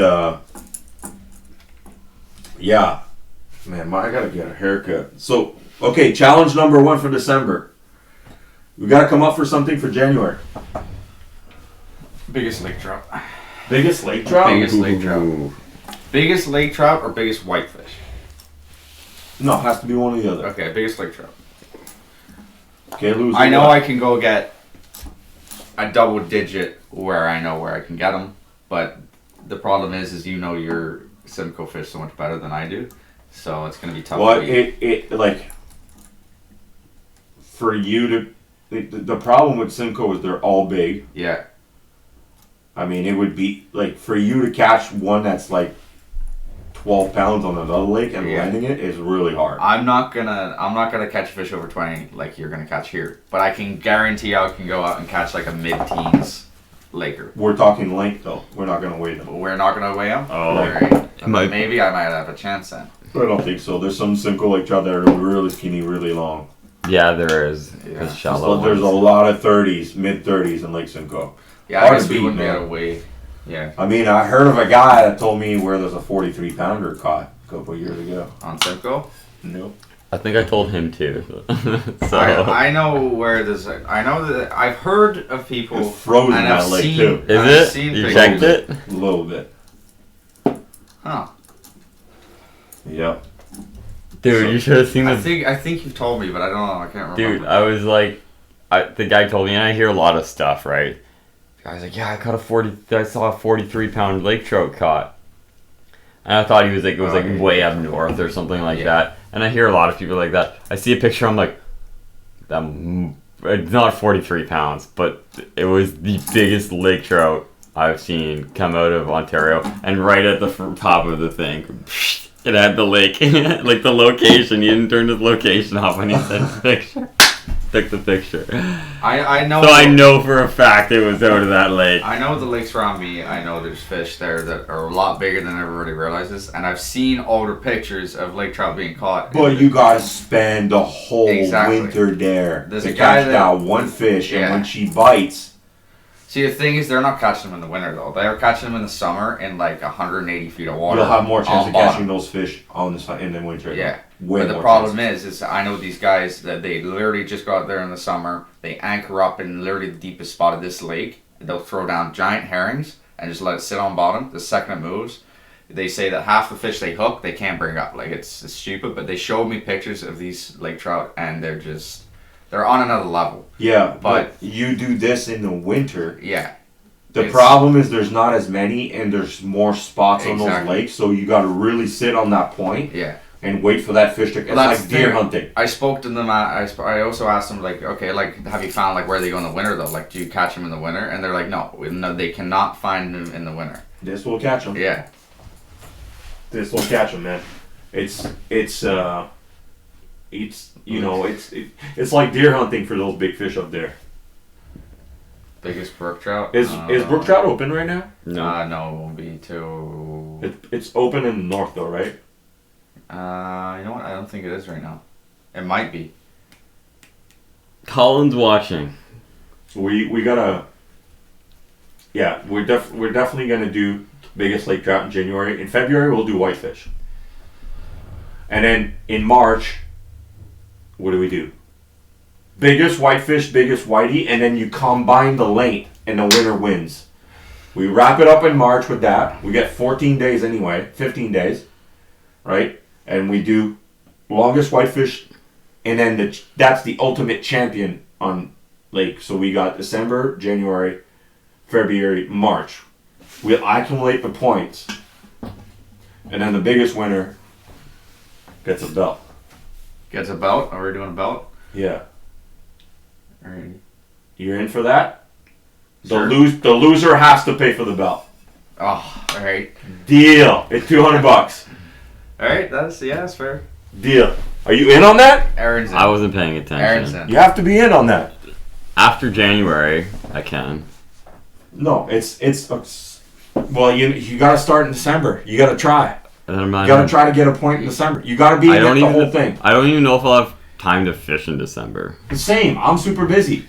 yeah. Man, I gotta get a haircut. So, okay, challenge number 1 for December. We gotta come up for something for January. Biggest lake trout. Biggest lake trout? Biggest lake trout. Biggest lake trout or biggest whitefish? No, it has to be one or the other. Okay, biggest lake trout. Can't lose. I know I can go get a double digit where I know where I can get them, but the problem is you know your Simcoe fish so much better than I do, so it's gonna be tough. Well, it like for you to the problem with Simcoe is they're all big. Yeah. I mean, it would be like for you to catch one that's like 12 pounds on another lake and landing it is really hard. I'm not gonna catch a fish over 20 like you're gonna catch here, but I can guarantee I can go out and catch like a mid-teens laker. We're talking length though. We're not gonna weigh them. We're not gonna weigh them. Oh, right. Maybe I might have a chance then. I don't think so. There's some Simcoe lake trout that are really skinny, really long. Yeah, there is. Yeah. Shallow. There's a lot of 30s, mid 30s in Lake Simcoe. Yeah, I guess we wouldn't be able to weigh. Yeah. I mean, I heard of a guy that told me where there's a 43 pounder caught a couple of years ago. On Simcoe? Nope. I think I told him too. So I know where there's. I know that I've heard of people. It's frozen and in I've that lake seen, too. is I've it? seen You pictures. checked it? A little bit. Huh. Yep. Dude, you should have seen I this. think you've told me, but I don't know. I can't remember. Dude, I was like, the guy told me, and I hear a lot of stuff, right? The guy's like, yeah, I saw a 43-pound lake trout caught. And I thought he was like, it was like way up north or something like that. And I hear a lot of people like that. I see a picture, I'm like, it's not 43 pounds, but it was the biggest lake trout I've seen come out of Ontario. And right at the top of the thing, it had the lake, like the location. He didn't turn his location off when he sent the picture. Took the picture. I know. So I know for a fact it was out of that lake. I know the lakes around me. I know there's fish there that are a lot bigger than everybody realizes, and I've seen older pictures of lake trout being caught. But you gotta spend the whole Exactly. winter there There's to a guy catch that- that one fish, Yeah. and when she bites, See, the thing is, they're not catching them in the winter though. They're catching them in the summer in like 180 feet of water. you'll have more chance on of bottom. catching those fish in the winter. Yeah. Way But the more problem chances. is I know these guys that they literally just go out there in the summer. They anchor up in literally the deepest spot of this lake. They'll throw down giant herrings and just let it sit on bottom. The second it moves, they say that half the fish they hook they can't bring up. Like it's stupid. But they showed me pictures of these lake trout and they're on another level. Yeah, But- but you do this in the winter. Yeah. The It's- problem is there's not as many, and there's more spots on those Exactly. lakes, so you got to really sit on that point Yeah. and wait for that fish to. It's Well, that's like the deer thing. hunting. I spoke to them. I also asked them like, okay, like, have you found like where they go in the winter though? Like, do you catch them in the winter? And they're like, no, they cannot find them in the winter. This will catch them. Yeah. This will catch them, man. It's it's like deer hunting for those big fish up there. Biggest brook trout. Is brook trout open right now? No. No, it won't be too. It's open in the north though, right? You know what? I don't think it is right now. It might be. Colin's watching. We gotta. Yeah, we're definitely gonna do biggest lake trout in January. In February we'll do whitefish. And then in March, what do? Biggest whitefish, biggest whitey, and then you combine the length, and the winner wins. We wrap it up in March with that. We get 14 days anyway, 15 days, right? And we do longest whitefish, and then that's the ultimate champion on lake. So we got December, January, February, March. We accumulate the points, and then the biggest winner gets a belt. Gets a belt. Are we doing a belt? Yeah. Alright. You're in for that? Sure. The loser has to pay for the belt. Oh, alright. Deal. It's $200. Alright, that's fair. Deal. Are you in on that? Aaron's in. I wasn't paying attention. Aaron's in. You have to be in on that. After January, I can. No, it's well, you got to start in December. You got to try. And then I'm not You got to even- try to get a point in December. You got to be I in don't it the even. whole thing. I don't even know if I'll have time to fish in December. The same. I'm super busy.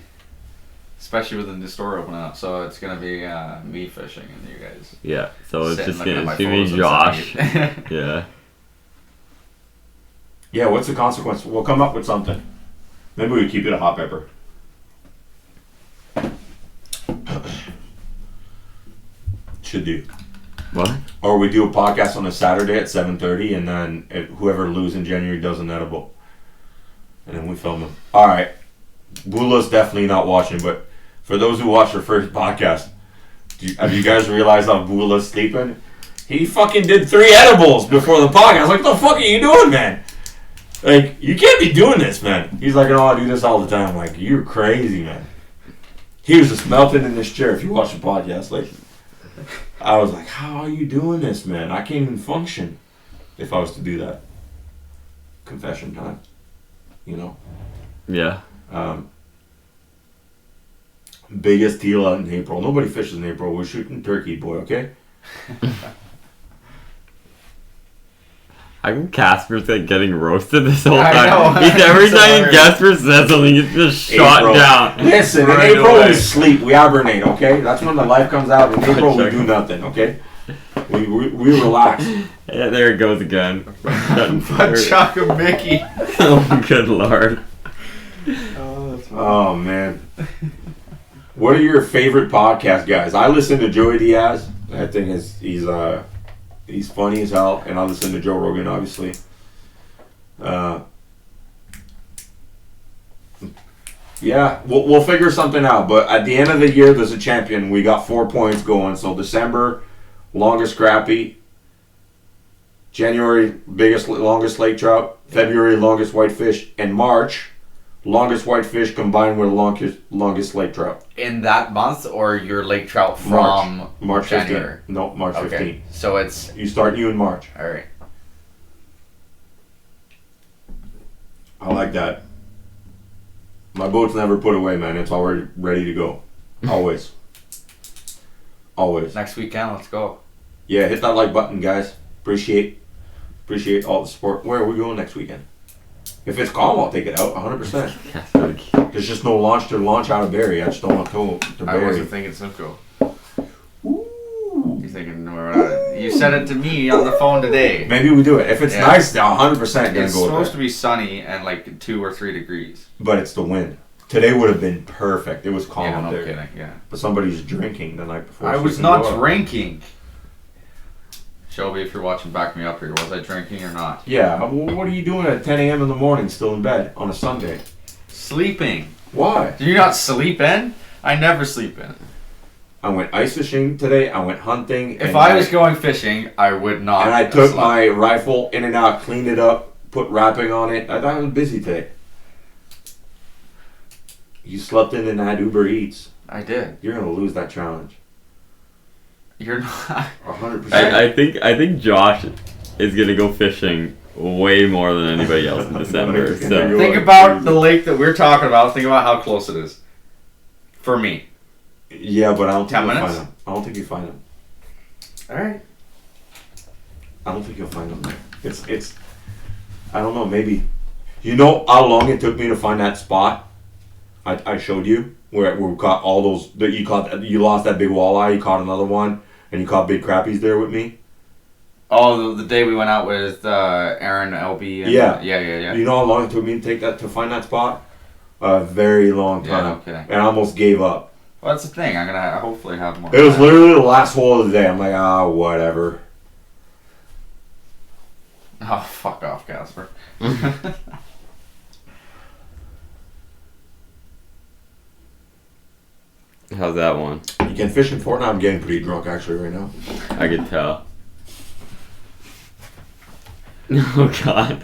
Especially with the new store opening up, so it's gonna be me fishing and you guys. Yeah. So it's sitting just looking at gonna my be me, photos and Josh. sending it. Yeah. Yeah, what's the consequence? We'll come up with something. Maybe we keep it a hot pepper. Should do. What? Or we do a podcast on a Saturday at 7:30, and then whoever loses in January does an edible. And then we film them. Alright. Bula's definitely not watching, but for those who watched our first podcast, have you guys realized how Bula's sleeping? He fucking did 3 edibles before the podcast. I was like, what the fuck are you doing, man? Like, you can't be doing this, man. He's like, oh, I do this all the time. I'm like, you're crazy, man. He was just melting in this chair if you watch the podcast. Like, I was like, how are you doing this, man? I can't even function if I was to do that. Confession time. You know? Yeah. Biggest deal out in April. Nobody fishes in April. We're shooting turkey, boy, okay? How come Casper's like getting roasted this whole I time? know. Every It's time hilarious. Casper says something, he's just shot April. down. Listen, Right in April away. we sleep, we hibernate, okay? That's when the life comes out. In April we do nothing, okay? We relax. Yeah, there it goes again. Butt chuck of Mickey. Oh, good lord. Oh man. What are your favorite podcast guys? I listen to Joey Diaz. I think he's funny as hell, and I listen to Joe Rogan, obviously. Yeah, we'll figure something out. But at the end of the year, there's a champion. We got 4 points going. So December, longest crappie. January, longest lake trout. February, longest whitefish. And March, longest whitefish combined with longest lake trout. In that month, or your lake trout from March 15th. January? No, March 15th. Okay, so it's You start in March. all right. I like that. My boat's never put away, man. It's already ready to go. Always. Always. Next weekend, let's go. Yeah, hit that like button, guys. Appreciate all the support. Where are we going next weekend? If it's calm, I'll take it out 100%. There's just no launch out of Barrie. I just don't want to go to I Barrie. wasn't thinking Simcoe. You thinking you said it to me on the phone today. Maybe we do it. If it's nice, they're 100% gonna It's go supposed there. to be sunny and like 2 or 3 degrees. But it's the wind. Today would have been perfect. It was calm Yeah, up no there. kidding. Yeah. But somebody's drinking the night before. I so was you can not go out. drinking. Shelby, if you're watching, back me up here. Was I drinking or not? Yeah, well, what are you doing at 10 a.m. in the morning still in bed on a Sunday? Sleeping. Why? Do you not sleep in? I never sleep in. I went ice fishing today. I went hunting. If I was going fishing, I would not. And I have took slept. my rifle in and out, cleaned it up, put wrapping on it. I was busy today. You slept in and had Uber Eats. I did. You're gonna lose that challenge. You're not. 100%. I think Josh is gonna go fishing way more than anybody else in December. So Think about the lake that we're talking about. Think about how close it is. For me. Yeah, but I don't think 10 you'll minutes? find them. I don't think you find them. Alright. I don't think you'll find them there. It's. I don't know. Maybe. You know how long it took me to find that spot? I showed you where we caught all those that you caught. You lost that big walleye. You caught another one, and you caught big crappies there with me. Oh, the day we went out with Aaron, LB, and Yeah. yeah. You know how long it took me to find that spot? A very long Yeah, time. okay. And I almost gave up. Well, that's the thing. I'm gonna hopefully have more. It was literally the last hole of the day. I'm like, whatever. Oh, fuck off, Casper. how's that one? You can fish in Fortnite. I'm getting pretty drunk actually right now. I could tell. Oh god.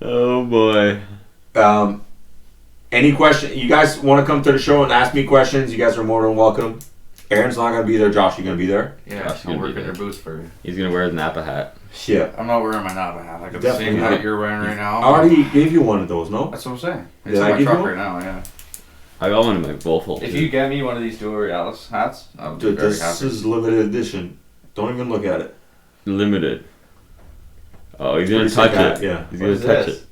Oh boy. Any question? You guys want to come to the show and ask me questions? You guys are more than welcome. Aaron's not gonna be there. Josh, you gonna be there? Yeah, Josh I'll gonna work be in your there. boots for you. He's gonna wear his Napa hat. Yeah. I'm not wearing my Napa hat. I got the Definitely same not. hat you're wearing right now. I already gave you one of those. No. That's what I'm saying. It's Did in I my give truck you right now, yeah. I got one in my bullfold. If too. you get me one of these Dual Realis hats, I'll be very This happy. is limited edition. Don't even look at it. Limited. Oh, he's gonna Pretty touch sick hat, it. yeah. He's What gonna is touch this? it.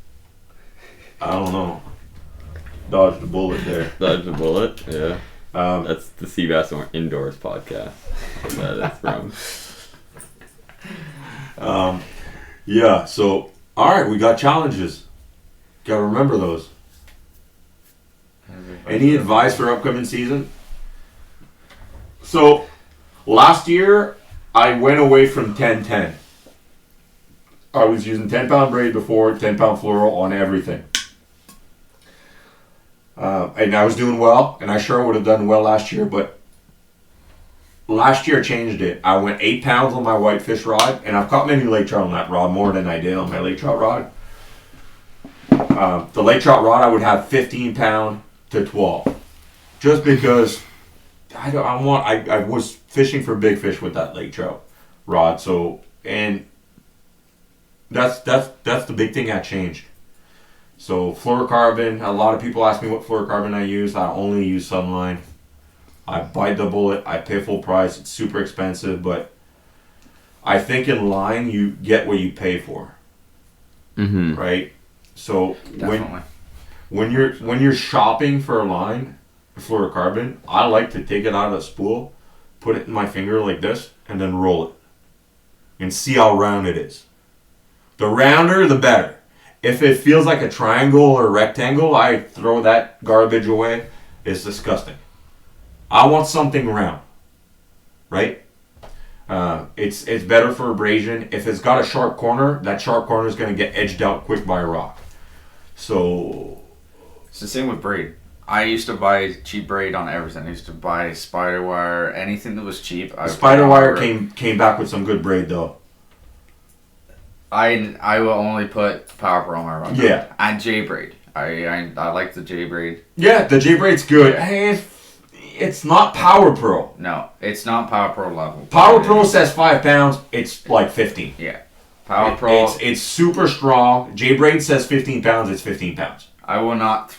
I don't know. Dodge the bullet there. Dodge the bullet. Yeah. Um, That's the Seabass and Aaron Indoors podcast. That is from. yeah. So, all right, we got challenges. Gotta remember those. Any advice for upcoming season? So, last year I went away from 10-10. I was using 10-pound braid before, 10-pound fluoro on everything. And I was doing well, and I sure would have done well last year, but last year I changed it. I went 8 pounds on my whitefish rod, and I've caught many lake trout on that rod, more than I did on my lake trout rod. The lake trout rod I would have 15 pound to 12, just because I was fishing for big fish with that lake trout rod. So, and that's the big thing I changed. So fluorocarbon, a lot of people ask me what fluorocarbon I use. I only use Sunline. I bite the bullet. I pay full price. It's super expensive, but I think in line you get what you pay for, Mm-hmm. right? So Definitely. when you're shopping for a line, fluorocarbon, I like to take it out of the spool, put it in my finger like this, and then roll it, and see how round it is. The rounder, the better. If it feels like a triangle or a rectangle, I throw that garbage away. It's disgusting. I want something round, right? It's better for abrasion. If it's got a sharp corner, that sharp corner is going to get edged out quick by a rock. So It's the same with braid. I used to buy cheap braid on everything. I used to buy spider wire, anything that was cheap. spider wire came back with some good braid though. I will only put Power Pro on my run. Yeah. And J braid. I like the J braid. Yeah, the J braid's good. Yeah. Hey, it's not Power Pro. No, it's not Power Pro level. Power Pro says 5 pounds. It's like 15. Yeah. Power Pro. It's super strong. J braid says 15 pounds. It's 15 pounds. I will not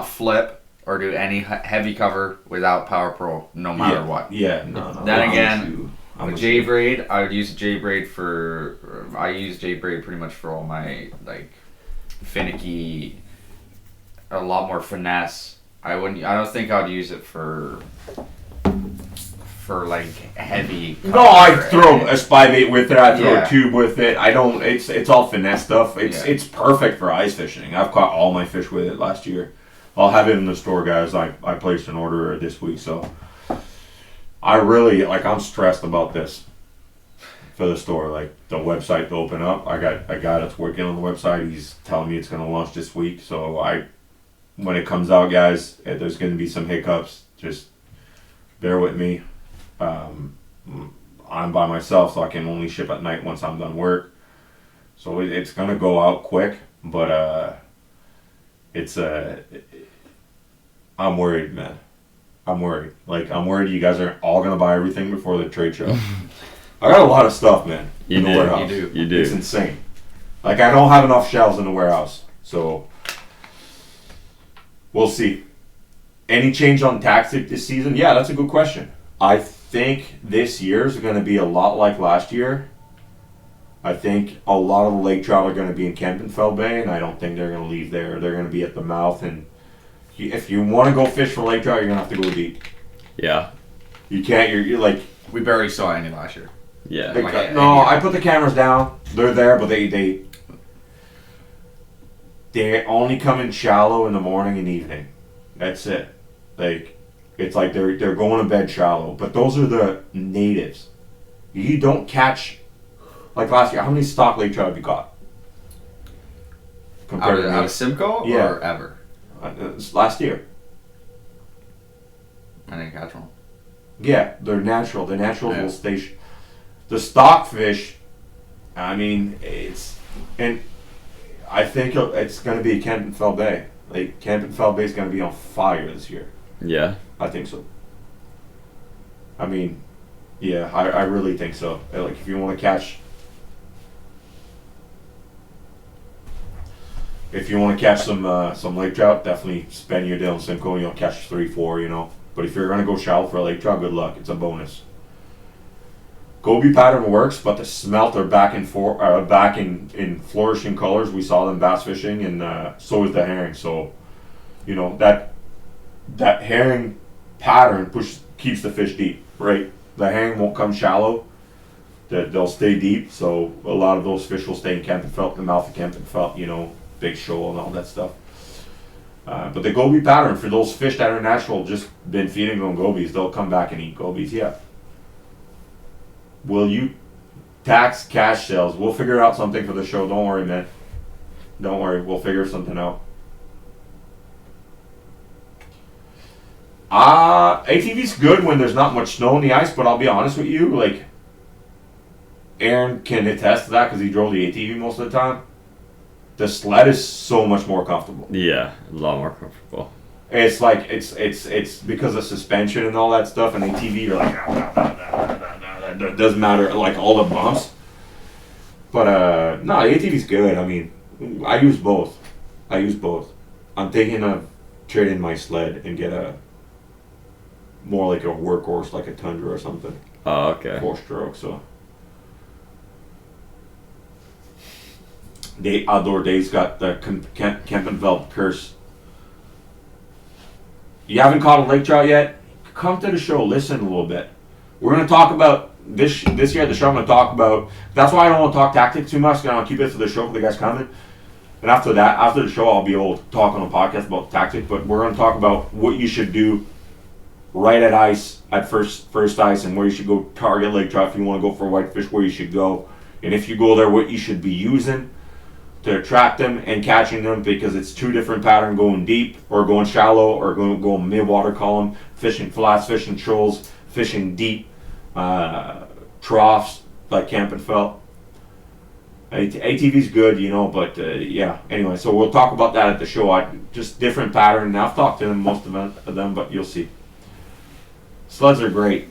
flip or do any heavy cover without Power Pro, no matter what. Yeah. No. Then I'm again, with you. With J braid, I would use J braid I use J braid pretty much for all my like finicky, a lot more finesse. I don't think I'd use it for like heavy. No, I cover. throw a spy bait with it. I throw Yeah. a tube with it. I don't. It's all finesse stuff. It's perfect for ice fishing. I've caught all my fish with it last year. I'll have it in the store, guys. I placed an order this week, so I really I'm stressed about this for the store. Like the website to open up. I got a guy that's working on the website. He's telling me it's gonna launch this week. So when it comes out, guys, there's gonna be some hiccups. Just bear with me. I'm by myself, so I can only ship at night once I'm done work. So it's gonna go out quick, but I'm worried, man. I'm worried. I'm worried you guys are all gonna buy everything before the trade show. I got a lot of stuff, man. You in the do. warehouse. You do. It's insane. I don't have enough shelves in the warehouse, so we'll see. Any change on tactic this season? Yeah, that's a good question. I think this year is going to be a lot like last year. I think a lot of the lake trout are going to be in Kempenfeld Bay, and I don't think they're going to leave there. They're going to be at the mouth, and if you want to go fish for lake trout, you're going to have to go deep. Yeah. You can't. You're like. We barely saw any last year. Yeah. No, I put the cameras down. They're there, but they only come in shallow in the morning and evening. That's it. It's like they're going to bed shallow. But those are the natives. You don't catch like last year. How many stock lake trout have you caught? Compared Out of Simcoe Yeah. or ever? Last year. I didn't catch one. Yeah, they're natural. The naturals Yeah. will stay. The stock fish, I mean, and I think it's going to be Kempenfeld Bay. Like Kempenfeld Bay is going to be on fire this year. Yeah. I think so. I mean, yeah, I really think so. Like if you want to catch, some lake trout, definitely spend your day on Simcoe. You'll catch 3, 4, But if you're gonna go shallow for a lake trout, good luck. It's a bonus. Goby pattern works, but the smelt are back in flourishing colors. We saw them bass fishing, and so is the herring. So, that herring pattern keeps the fish deep, right? The herring won't come shallow. They'll stay deep. So a lot of those fish will stay in Kempenfeld, the mouth of Kempenfeld, Big Shoal and all that stuff. But the goby pattern for those fish that are natural, just been feeding on gobies, they'll come back and eat gobies. Yeah. Will you tax cash sales? We'll figure out something for the show. Don't worry, man. Don't worry. We'll figure something out. ATV's good when there's not much snow on the ice, but I'll be honest with you, Aaron can attest to that because he drove the ATV most of the time. The sled is so much more comfortable. Yeah, a lot more comfortable. It's it's because of suspension and all that stuff, and ATV you're like, it doesn't matter, all the bumps. But no, the ATV's good. I mean, I use both. I'm thinking of trading my sled and get more like a workhorse, like a Tundra or something. Oh, okay. 4-stroke. So the outdoor days got the Kempenfeld curse. You haven't caught a lake trout yet? Come to the show, listen a little bit. We're going to talk about this year at the show. I'm going to talk about, that's why I don't want to talk tactics too much, because I'll keep it for the show for the guys coming. And after the show, I'll be able to talk on a podcast about the tactics, but we're going to talk about what you should do right at ice, at first ice, and where you should go target lake trout if you want to go for whitefish, where you should go. And if you go there, what you should be using to attract them and catching them, because it's two different patterns, going deep or going shallow, or going mid-water column, fishing flats, fishing shoals, fishing deep, troughs like Kempenfeld. ATV's good, but yeah. Anyway, so we'll talk about that at the show. Just different pattern. I've talked to them, most of them, but you'll see. Sleds are great.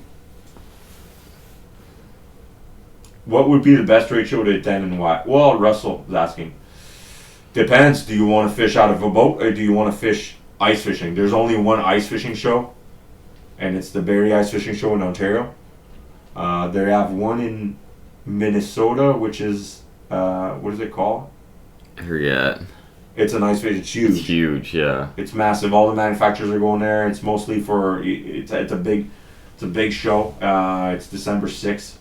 What would be the best ratio to attend and why? Well, Russell was asking. Depends. Do you want to fish out of a boat, or do you want to fish ice fishing? There's only one ice fishing show, and it's the Barrie Ice Fishing Show in Ontario. They have one in Minnesota, which is, what is it called? I forget. It's an ice fish. It's huge. It's huge, yeah. It's massive. All the manufacturers are going there. It's mostly for, it's a big show. It's December 6th.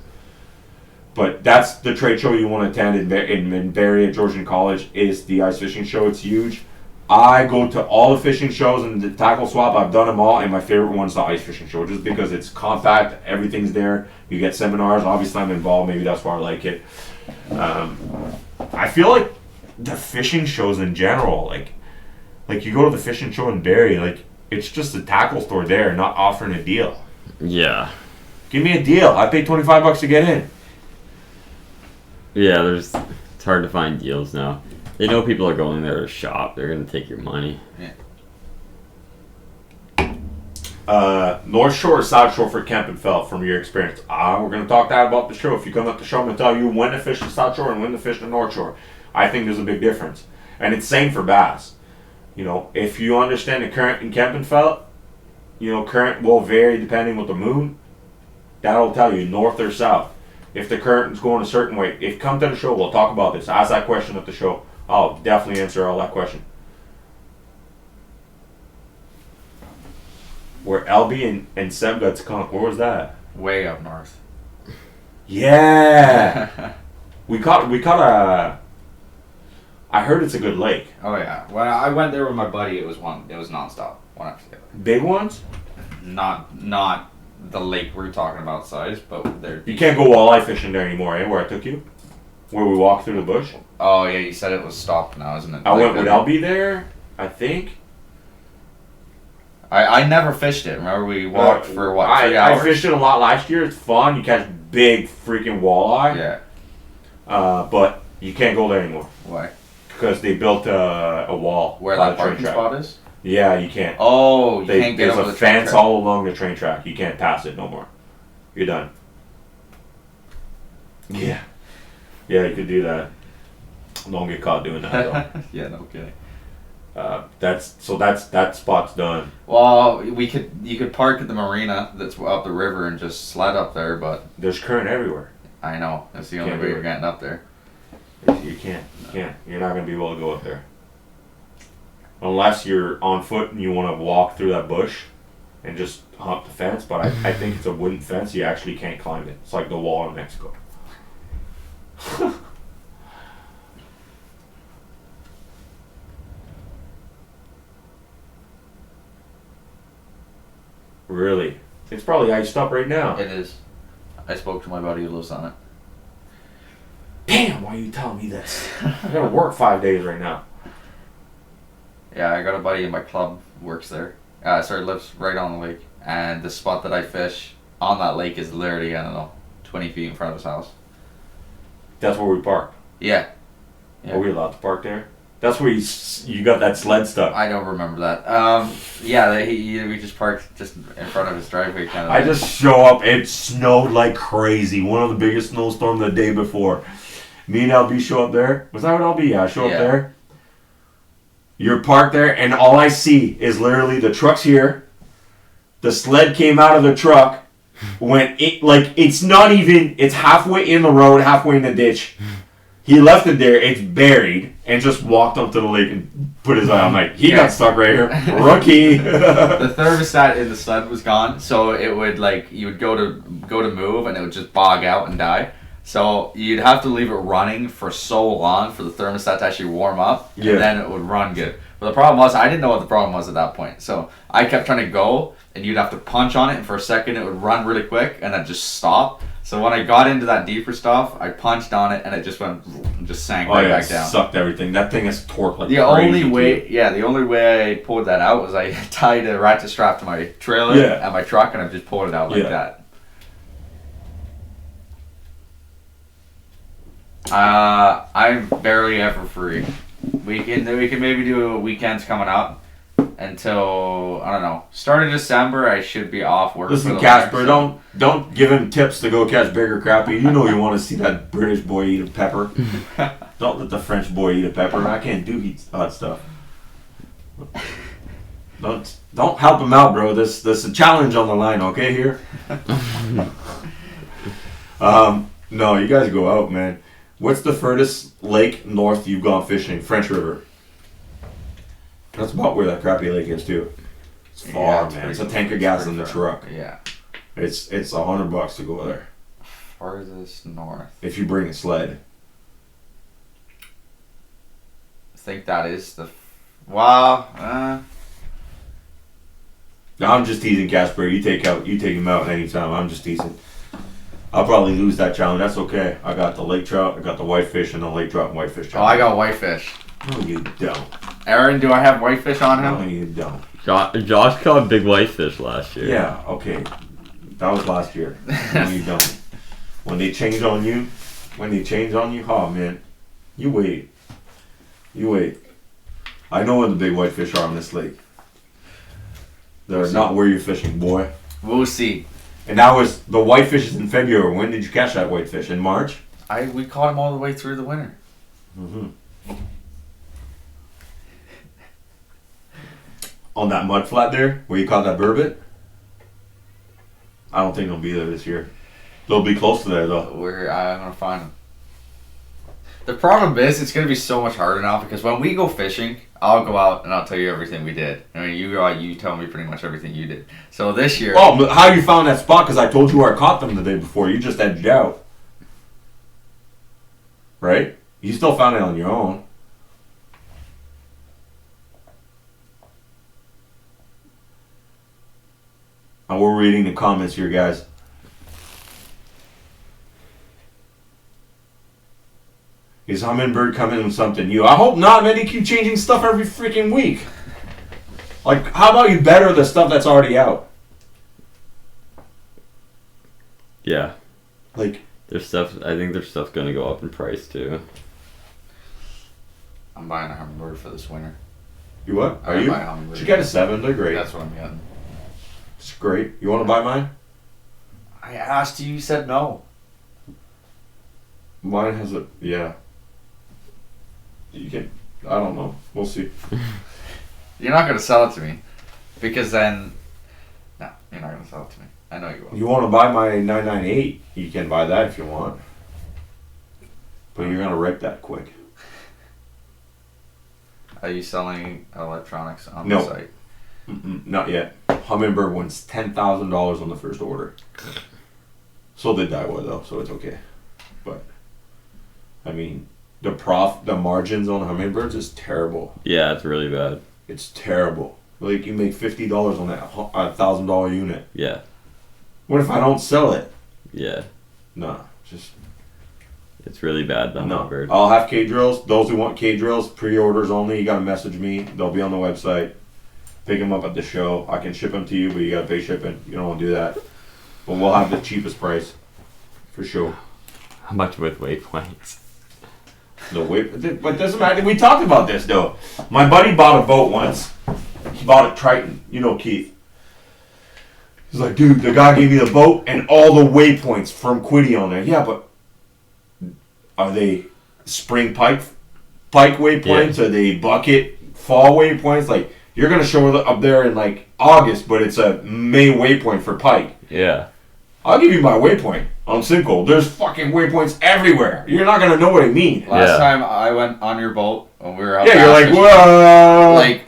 But that's the trade show you want to attend in Barrie at Georgian College, is the ice fishing show. It's huge. I go to all the fishing shows and the tackle swap. I've done them all, and my favorite one's the ice fishing show, just because it's compact. Everything's there. You get seminars. Obviously, I'm involved. Maybe that's why I like it. I feel like the fishing shows in general, like you go to the fishing show in Barrie, like it's just a tackle store there, not offering a deal. Yeah. Give me a deal. I paid $25 to get in. Yeah, it's hard to find deals now. They know people are going there to shop. They're going to take your money. Yeah. North Shore or South Shore for Kempenfeld, from your experience? We're going to talk that about the show. If you come up the show, I'm going to tell you when to fish the South Shore and when to fish the North Shore. I think there's a big difference. And it's same for bass. If you understand the current in Kempenfeld, current will vary depending with the moon. That'll tell you north or south. If the current is going a certain way, if you come to the show, we'll talk about this. Ask that question at the show. I'll definitely answer all that question. Where LB and Seb got skunked, where was that? Way up north. Yeah. we caught a. I heard it's a good lake. Oh yeah. When I went there with my buddy, it was nonstop, one after the other. Big ones? Not the lake we're talking about size, but they're. You can't go walleye fishing there anymore, eh? Where I took you, where we walked through the bush. Oh yeah, you said it was stopped now, isn't it? I went with LB there, I think. I never fished it. Remember we walked for what, 3 hours? I fished it a lot last year. It's fun. You catch big freaking walleye. Yeah. But you can't go there anymore. Why? Because they built a wall. Where that parking spot is? Yeah, you can't. Oh, you can't get over the There's a fence all along the train track. You can't pass it no more. You're done. Yeah. Yeah, you could do that. Don't get caught doing that though. Yeah, no kidding. That spot's done. Well, you could park at the marina that's up the river and just sled up there, but There's current everywhere. I know that's the only Can't way do you're it. getting up there. You can't. You're not gonna be able to go up there unless you're on foot and you want to walk through that bush and just hop the fence. But I think it's a wooden fence. You actually can't climb it. It's like the wall in Mexico. Really? It's probably iced up right now. It is. I spoke to my buddy who lives on it. Damn, why are you telling me this? I gotta work 5 days right now. Yeah, I got a buddy in my club who works there. Lives right on the lake. And the spot that I fish on that lake is literally, 20 feet in front of his house. That's where we park. Yeah. Are we allowed to park there? That's where you got that sled stuck. I don't remember that. We just parked just in front of his driveway kind of. I just show up. It snowed like crazy. One of the biggest snowstorms the day before. Me and LB show up there. Was that what LB? Yeah, I show up there. You're parked there, and all I see is literally the truck's here. The sled came out of the truck. It's not even. It's halfway in the road, halfway in the ditch. He left it there. It's buried, and just walked up to the lake and put his eye. I'm like, he got stuck right here. Rookie. The thermostat in the sled was gone, so it would like you would go to move, and it would just bog out and die. So you'd have to leave it running for so long for the thermostat to actually warm up, and then it would run good. But the problem was, I didn't know what the problem was at that point. So I kept trying to go, and you'd have to punch on it, and for a second it would run really quick, and then just stop. So when I got into that deeper stuff, I punched on it, and it just went, just sank back down. Sucked everything. That thing is torqued like the only way I pulled that out was I tied a ratchet strap to my trailer at my truck, and I just pulled it out like that. I'm barely ever free. We can maybe do weekends coming up until, I don't know, start of December. I should be off work. Listen, Casper, don't give him tips to go catch bigger crappie. You know you want to see that British boy eat a pepper. Don't let the French boy eat a pepper. I can't do hot stuff. Don't help him out, bro. There's a challenge on the line, okay? Here. No, you guys go out, man. What's the furthest lake north you've gone fishing? French River. That's about where that crappie lake is too. It's far, man. It's a tank of gas in the truck. Yeah. It's $100 to go there. Farthest north. If you bring a sled. I think that is the. Wow. I'm just teasing, Casper. You take him out anytime. I'm just teasing. I'll probably lose that challenge. That's okay. I got the lake trout, I got the whitefish, and the lake trout and whitefish challenge. Oh, I got whitefish. No, you don't. Aaron, do I have whitefish on him? No, you don't. Josh caught big whitefish last year. Yeah, okay. That was last year. No, you don't. When they change on you, oh man, you wait. I know where the big whitefish are on this lake. They're not where you're fishing, boy. We'll see. And that was the whitefish is in February. When did you catch that whitefish? In March? We caught him all the way through the winter. Mm-hmm. On that mud flat there, where you caught that burbot? I don't think they'll be there this year. They'll be close to there though. I'm gonna find them. The problem is, it's gonna be so much harder now because when we go fishing, I'll go out and I'll tell you everything we did. I mean, you go out, you tell me pretty much everything you did. So this year. Oh, but how you found that spot? Because I told you where I caught them the day before. You just edged out, right? You still found it on your own. And we're reading the comments here, guys. Is Hummingbird coming with something new? I hope not, man. They keep changing stuff every freaking week. Like, how about you better the stuff that's already out? Yeah. Like, I think their stuff's gonna go up in price too. I'm buying a Hummingbird for this winter. You what? Are you? Buy a Hummingbird. You got a 7. They're great. That's what I'm getting. It's great. You want to buy mine? I asked you. You said no. Mine has a You can. I don't know. We'll see. You're not gonna sell it to me, because then. No, you're not gonna sell it to me. I know you will. You want to buy my 998? You can buy that if you want. But you're gonna rip that quick. Are you selling electronics on No. the site? Not yet. Hummingbird wins $10,000 on the first order. So did Daiwa though, so it's okay. But I mean, the margins on Hummingbirds is terrible. Yeah, it's really bad. It's terrible. Like you make $50 on that $1,000 unit. Yeah. What if I don't sell it? Yeah. No, just It's really bad, the no. Hummingbird. I'll have K-drills. Those who want K-drills, pre-orders only. You gotta message me. They'll be on the website. Pick them up at the show. I can ship them to you, but you gotta pay shipping. You don't want to do that. But we'll have the cheapest price, for sure. How much with waypoints? The weight, but it doesn't matter. We talked about this though. My buddy bought a boat once. He bought a Triton. You know Keith. He's like, dude, the guy gave me the boat and all the waypoints from Quiddy on there. Yeah, but are they spring pike waypoints? Yeah. Are they bucket fall waypoints? Like, you're gonna show up there in like August, but it's a May waypoint for pike. Yeah. I'll give you my waypoint on Simcoe. There's fucking waypoints everywhere. You're not gonna know what I mean. Last time I went on your boat when we were out. Yeah, you're like, whoa. Like,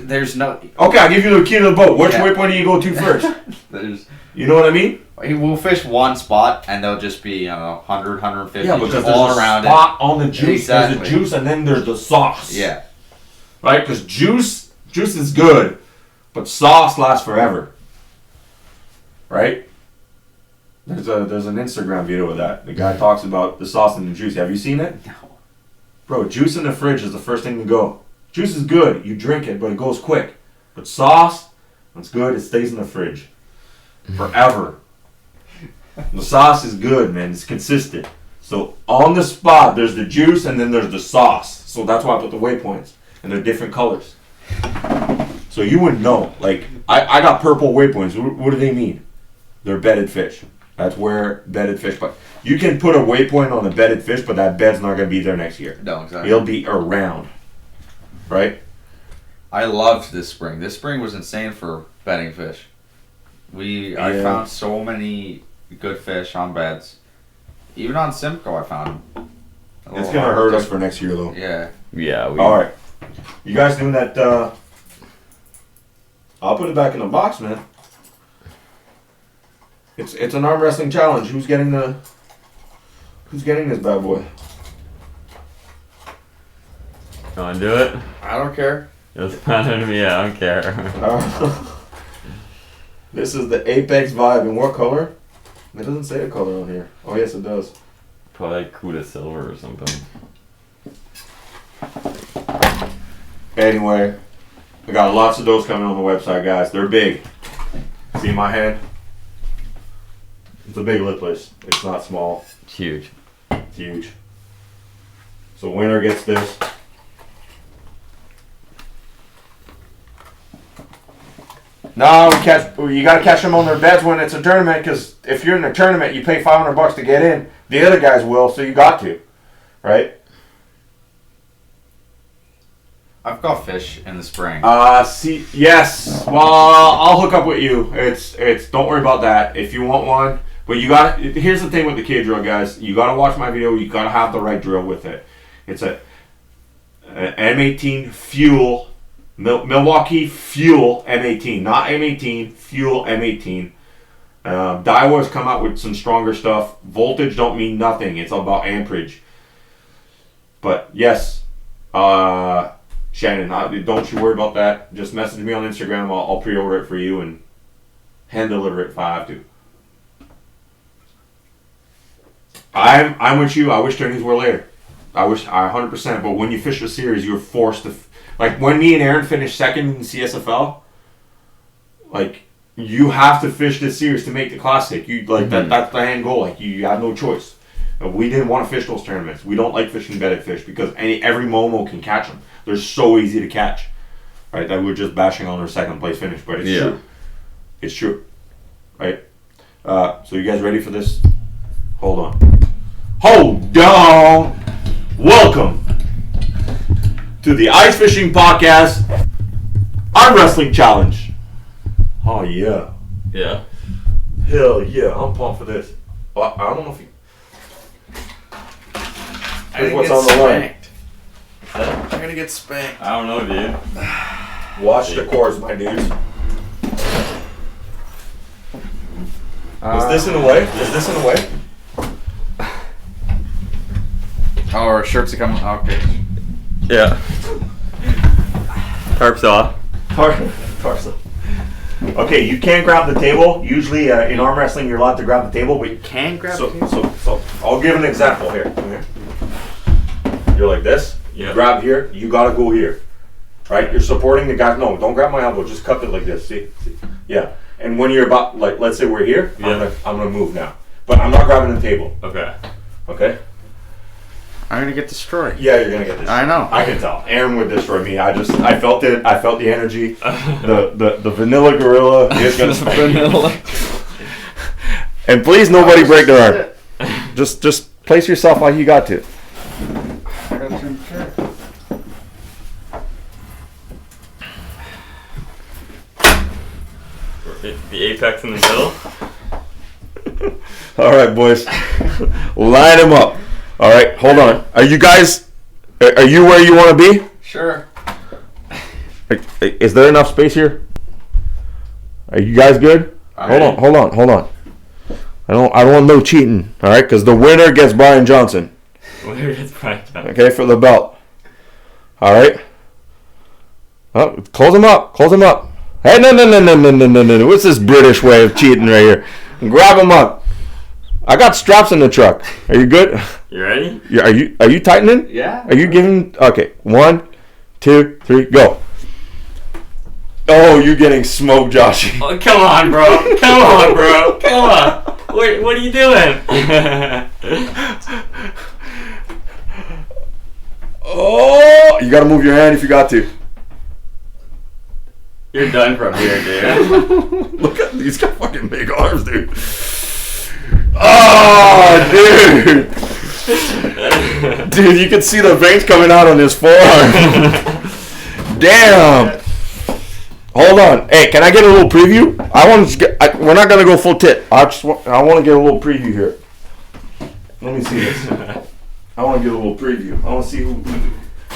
there's no. Okay, I'll give you the key to the boat. Which Yeah. waypoint do you go to first? There's. You know what I mean? We'll fish one spot and they'll just be, I don't know, 100, 150 Yeah, because just there's all a around spot on the juice. Exactly. There's the juice, and then there's the sauce. Yeah. Right? Because juice is good, but sauce lasts forever. Right? There's an Instagram video of that. The guy talks about the sauce and the juice. Have you seen it? No. Bro, juice in the fridge is the first thing to go. Juice is good. You drink it, but it goes quick. But sauce, it's good. It stays in the fridge forever. The sauce is good, man. It's consistent. So on the spot, there's the juice and then there's the sauce. So that's why I put the waypoints. And they're different colors. So you wouldn't know. Like, I got purple waypoints. What do they mean? They're bedded fish. That's where bedded fish. But you can put a waypoint on a bedded fish, but that bed's not going to be there next year. No, exactly. It'll be around. Right? I loved this spring. This spring was insane for bedding fish. I found so many good fish on beds. Even on Simcoe, I found them. It's going to hurt us for next year, though. Yeah. Yeah. All right. You guys doing that? I'll put it back in the box, man. It's an arm wrestling challenge. Who's getting this bad boy? You want to do it? I don't care. It's matter to me. I don't care. This is the Apex Vibe. In what color? It doesn't say a color on here. Oh, yes, it does. Probably like Cuda Silver or something. Anyway, I got lots of those coming on the website, guys. They're big. See my hand? It's a big lipless. It's not small. It's huge. It's huge. So winner gets this. No, you gotta catch them on their beds when it's a tournament, because if you're in a tournament, you pay $500 to get in. The other guys will, so you got to. Right? I've got fish in the spring. Yes. Well, I'll hook up with you. It's. Don't worry about that. If you want one, but you got. Here's the thing with the K drill, guys. You gotta watch my video. You gotta have the right drill with it. It's a M18 fuel, Milwaukee fuel M18, not M18 fuel M18. Daiwa's come out with some stronger stuff. Voltage don't mean nothing. It's all about amperage. But yes, Shannon, don't you worry about that. Just message me on Instagram. I'll pre-order it for you and hand deliver it if I have to. I'm with you. I wish tourneys were later. I 100%. But when you fish a series, you're forced to. Like when me and Aaron finished second in CSFL, like you have to fish this series to make the classic. You like that's the end goal. Like you have no choice. We didn't want to fish those tournaments. We don't like fishing bedded fish because every Momo can catch them. They're so easy to catch. Right? That we're just bashing on our second place finish, but it's true. It's true. Right? So you guys ready for this? Hold on. Welcome to the Ice Fishing Podcast Arm Wrestling Challenge. Oh yeah. Yeah. Hell yeah. I'm pumped for this. I don't know if you. Here's what's on the line. I'm gonna get spanked. I don't know, dude. Watch the course, my dudes. Is this in the way? Oh, our shirts are coming. Okay. Yeah. Tarp's off. Tarsa. Okay, you can't grab the table. Usually in arm wrestling, you're allowed to grab the table, but you Can grab so, the table? so I'll give an example here. Come here. You're like this. You Yeah. grab here. You gotta go here. Right? You're supporting the guy. No, don't grab my elbow. Just cup it like this. See? Yeah. And when you're about, like, let's say we're here. Yeah. I'm gonna move now, but I'm not grabbing the table. Okay. Okay. I'm gonna get destroyed. Yeah, you're gonna get this. I know. I can tell. Aaron would destroy me. I felt it. I felt the energy. The vanilla gorilla is gonna spank you. And please, nobody break their arm. Just place yourself like you got to. The apex in the middle. All right, boys. Line them up. All right, hold on. Are you guys? Are you where you want to be? Sure. Is there enough space here? Are you guys good? Hold on. I don't want no cheating. All right, because the winner gets Brian Johnson. Winner gets Brian Johnson. Okay, for the belt. All right. Oh, close him up. Hey, no. What's this British way of cheating right here? Grab him up. I got straps in the truck. Are you good? You ready? Are you tightening? Yeah. Are you giving? Okay. 1, 2, 3, go. Oh, you're getting smoked, Josh. Oh, come on, bro. Come on. What are you doing? Oh, you gotta move your hand if you got to. You're done from here, dude. Look at these got fucking big arms, dude. Oh, dude. Dude, you can see the veins coming out on his forearm. Damn. Hold on. Hey, can I get a little preview? We're not gonna go full tit. I want to get a little preview here. Let me see this. I want to get a little preview. I want to see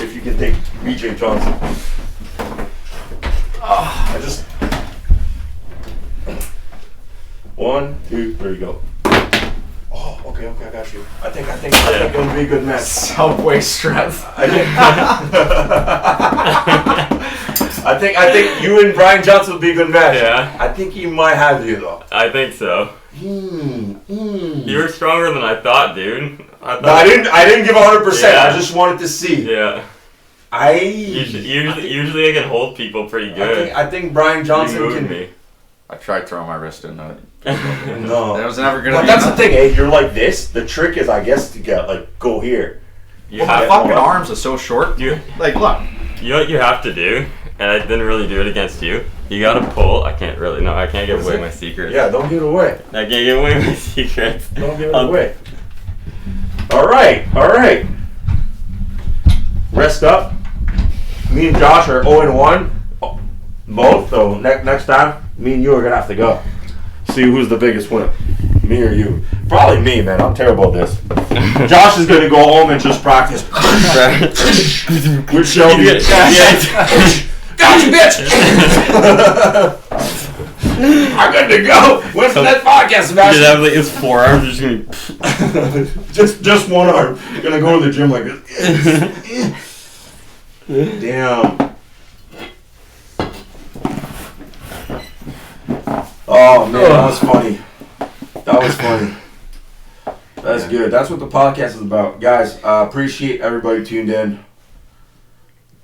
if you can take BJ Johnson. I just 1, 2, 3, go. Oh, okay, I got you. I think it'll be a good match. Subway strength. I think you and Brian Johnson will be a good match. Yeah. I think he might have you though. I think so. You were stronger than I thought, dude. No, I didn't give 100%. Yeah. I just wanted to see. Yeah. Usually I can hold people pretty good. I think Brian Johnson You can. moved me. I tried throwing my wrist in it. No. That was never gonna But be that's the enough. thing, eh? You're like this. The trick is, I guess, to get go here. You Well, my have fucking arms are so short. you Like, look. you know what you have to do, and I didn't really do it against you. You gotta pull. I can't give away my secrets. Yeah, don't give it away. I can't give away my secrets. Don't give it away. All right. Rest up. Me and Josh are 0-1, both. So next time, me and you are gonna have to go. See who's the biggest winner, me or you. Probably me, man. I'm terrible at this. Josh is gonna go home and just practice. With Shelby. Got you, bitch. I'm good to go. When's the next podcast, You Sebastian? have like his forearms are just gonna just one arm. Gonna go to the gym like this. Damn. Oh man, that was funny. That's good. That's what the podcast is about, guys. Appreciate everybody tuned in.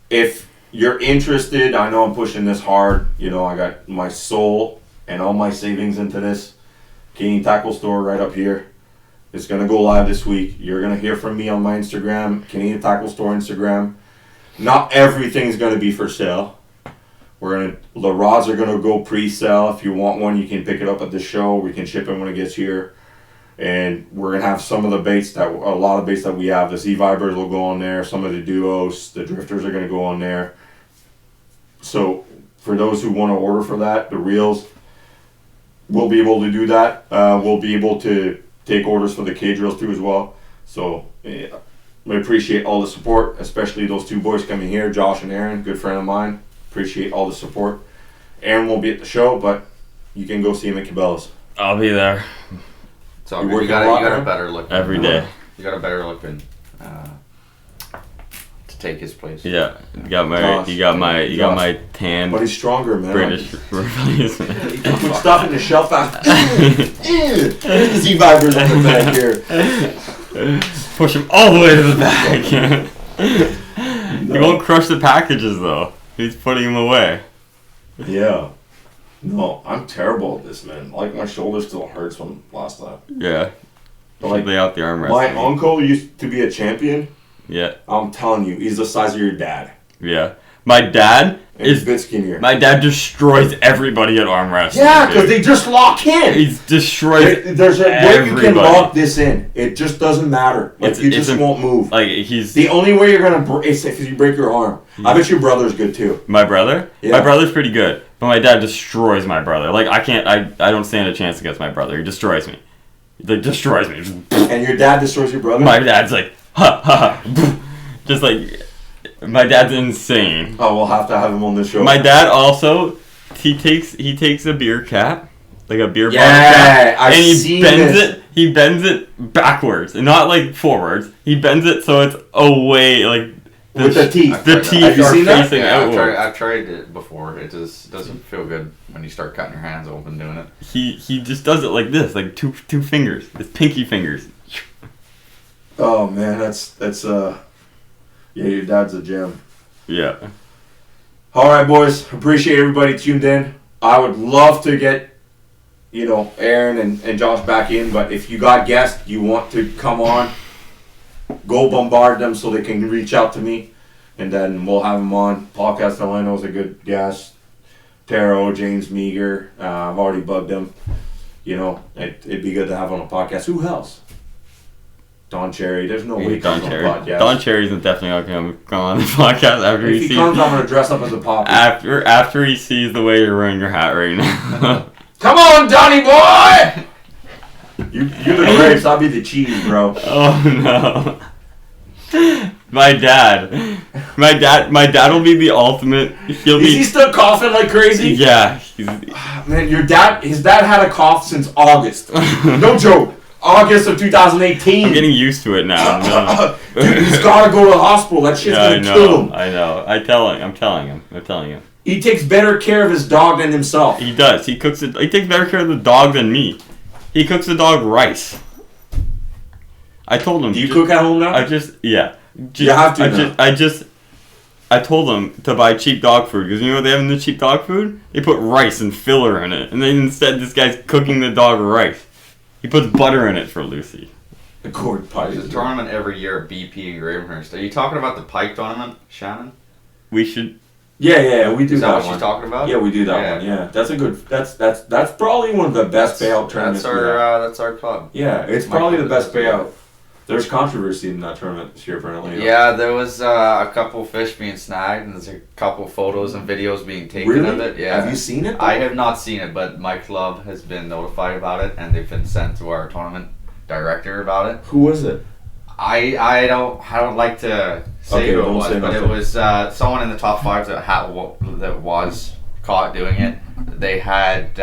If you're interested, I know I'm pushing this hard. You know, I got my soul and all my savings into this. Canadian Tackle Store right up here. It's gonna go live this week. You're gonna hear from me on my Instagram, Canadian Tackle Store Instagram. Not everything's gonna be for sale. The rods are gonna go pre-sale. If you want one, you can pick it up at the show. We can ship it when it gets here. And we're gonna have some of the baits a lot of baits that we have. The Z Vibers will go on there. Some of the duos, the drifters are gonna go on there. So for those who want to order for that, the reels, we'll be able to do that. We'll be able to take orders for the cage reels too as well. So we appreciate all the support, especially those two boys coming here, Josh and Aaron, good friend of mine. Appreciate all the support. Aaron won't be at the show, but you can go see him at Cabela's. I'll be there So You you working got a lot, a man? better look. every day. You got a better looking to take his place. Yeah, you got my tan But he's stronger, man. British replacement. Put stuff in the shelf fast. Z Vibers on the back here. Push him all the way to the back. He won't crush the packages though. He's putting them away. Yeah. No, I'm terrible at this, man. Like, my shoulder still hurts from last time. Yeah. Like, Lay out the armrest. my uncle used to be a champion. Yeah. I'm telling you, he's the size of your dad. Yeah. My dad And he's is. a bit skinnier. My dad destroys everybody at arm wrestling. Yeah, because dude. they just lock in. He's destroys. There's a way you can everybody. lock this in. It just doesn't matter. Like, you just won't move. Like he's The only way you're gonna is if you break your arm. I bet your brother's good too. my brother. Yeah. My brother's pretty good, but my dad destroys my brother. Like I don't stand a chance against my brother. He destroys me. He like destroys me. And your dad destroys your brother? My dad's like, ha ha ha. Just like, my dad's insane. Oh, we'll have to have him on this show. My dad also, he takes a beer cap, like a beer bottle Yeah, cap, I've and seen this. he bends it backwards, and not like forwards. He bends it so it's away, like With the teeth. The Have teeth you are seen that? facing Yeah, outward. I've tried it before. It just doesn't feel good when you start cutting your hands open doing it. He just does it like this, like two fingers, his pinky fingers. Oh man, that's yeah, your dad's a gem. Yeah. All right, boys. Appreciate everybody tuned in. I would love to get, Aaron and Josh back in, but if you got guests you want to come on, go bombard them so they can reach out to me, and then we'll have them on. Podcast Atlanta is a good guest. Taro, James Meager. I've already bugged them. It'd be good to have on a podcast. Who else? Don Cherry. There's no way he Don comes on Cherry. a podcast. Don Cherry's definitely not gonna come on the podcast after If he sees comes, I'm gonna dress up as a poppy. after he sees the way you're wearing your hat right now. Come on, Donny boy! You're the grapes, I'll be the cheese, bro. Oh no. My dad will be the ultimate. Is he still coughing like crazy? Yeah. Man, his dad had a cough since August. No joke. August of 2018. I'm getting used to it now. No. Dude, he's gotta go to the hospital. That shit's Yeah, gonna kill him. I know. I'm telling him. He takes better care of his dog than himself. He does. He takes better care of the dog than me. He cooks the dog rice. I told him. Do you cook at home now? Yeah. You have to now. I told them to buy cheap dog food because you know what they have in the cheap dog food? They put rice and filler in it, and then instead this guy's cooking the dog rice. He puts butter in it for Lucy. The gourd pie. There's a tournament every year at BP in Gravenhurst. Are you talking about the pike tournament, Shannon? We should. Yeah, we do Is that that what one. she's talking about? Yeah, we do that one. Yeah, that's a good. That's probably one of the best payout tournaments. That's our club. Yeah, it's probably the best payout. There's controversy in that tournament this year, apparently. Yeah, there was a couple fish being snagged, and there's a couple photos and videos being taken of it. Yeah. Have you seen it? I have not seen it, but my club has been notified about it, and they've been sent to our tournament director about it. Who was it? I don't like to say who it was, but it was someone in the top 5 that was caught doing it. They had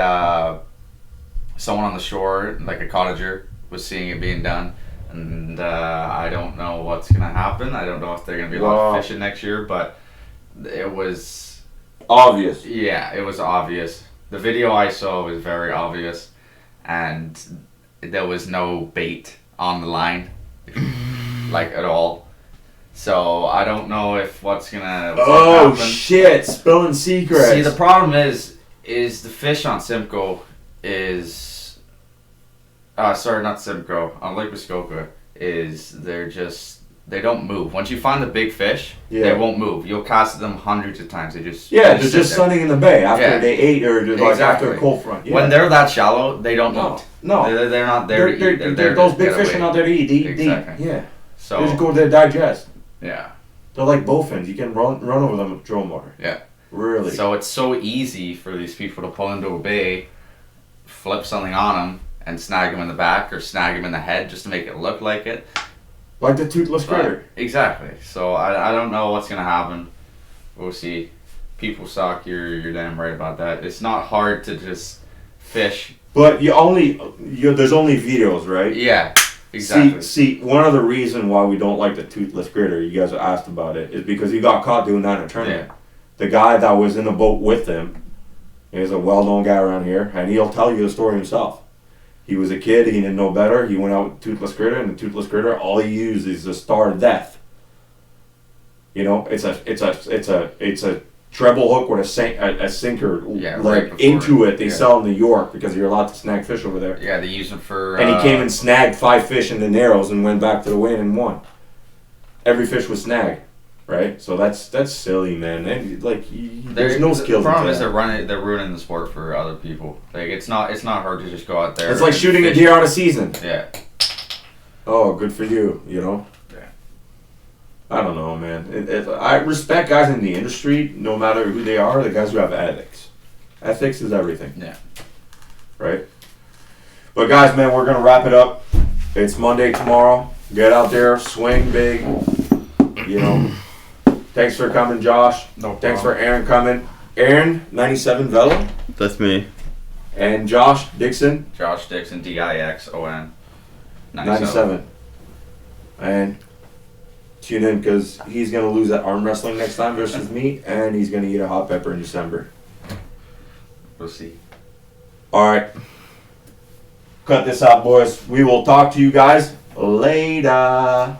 someone on the shore, like a cottager, was seeing it being done. And I don't know what's going to happen. I don't know if they're going to be allowed to fish it next year, but it was... obvious. Yeah, it was obvious. The video I saw was very obvious, and there was no bait on the line, like at all. So I don't know if what's going to happen. Shit, spilling secrets. See, the problem is the fish on Simcoe is... sorry, not Simcoe. On Lake Muskoka they don't move. Once you find the big fish, they won't move. You'll cast them hundreds of times. They're just sunning in the bay after they ate or after a cold front. Yeah. When they're that shallow, they don't eat. No, they're not there to eat. They're those big get fish away. are not there to eat. Exactly. Yeah. So They just go there to digest. Yeah. They're like bowfins. You can run over them with drone water. Yeah. Really. So it's so easy for these people to pull into a bay, flip something on them, and snag them in the back or snag them in the head just to make it look like it. Like the toothless critter. Exactly. So I don't know what's going to happen. We'll see. People suck. You're damn right about that. It's not hard to just fish. But there's only videos, right? Yeah. Exactly. See, one of the reasons why we don't like the toothless critter, you guys asked about it, is because he got caught doing that in a tournament. Yeah. The guy that was in the boat with him is a well-known guy around here, and he'll tell you the story himself. He was a kid, he didn't know better, he went out with toothless critter, and the toothless critter, all he used is the star of death. It's a treble hook with a sinker into it. They sell in New York because you're allowed to snag fish over there. Yeah, they use them for... And he came and snagged 5 fish in the Narrows and went back to the win and won. Every fish was snagged, right? So that's silly, man. There's no skills. The problem is they're ruining the sport for other people. Like it's not hard to just go out there. It's like shooting a deer out of season. Yeah. Oh, good for you. Yeah. I don't know, man. I respect guys in the industry, no matter who they are. The guys who have ethics. Ethics is everything. Yeah. Right. But guys, man, we're gonna wrap it up. It's Monday tomorrow. Get out there, swing big. You know. Thanks for coming, Josh. No Thanks problem. for Aaron coming. Aaron, 97 Velo. That's me. And Josh Dixon, Josh Dixon, Dixon. 97. And tune in because he's going to lose at arm wrestling next time versus me, and he's going to eat a hot pepper in December. We'll see. All right. Cut this out, boys. We will talk to you guys later.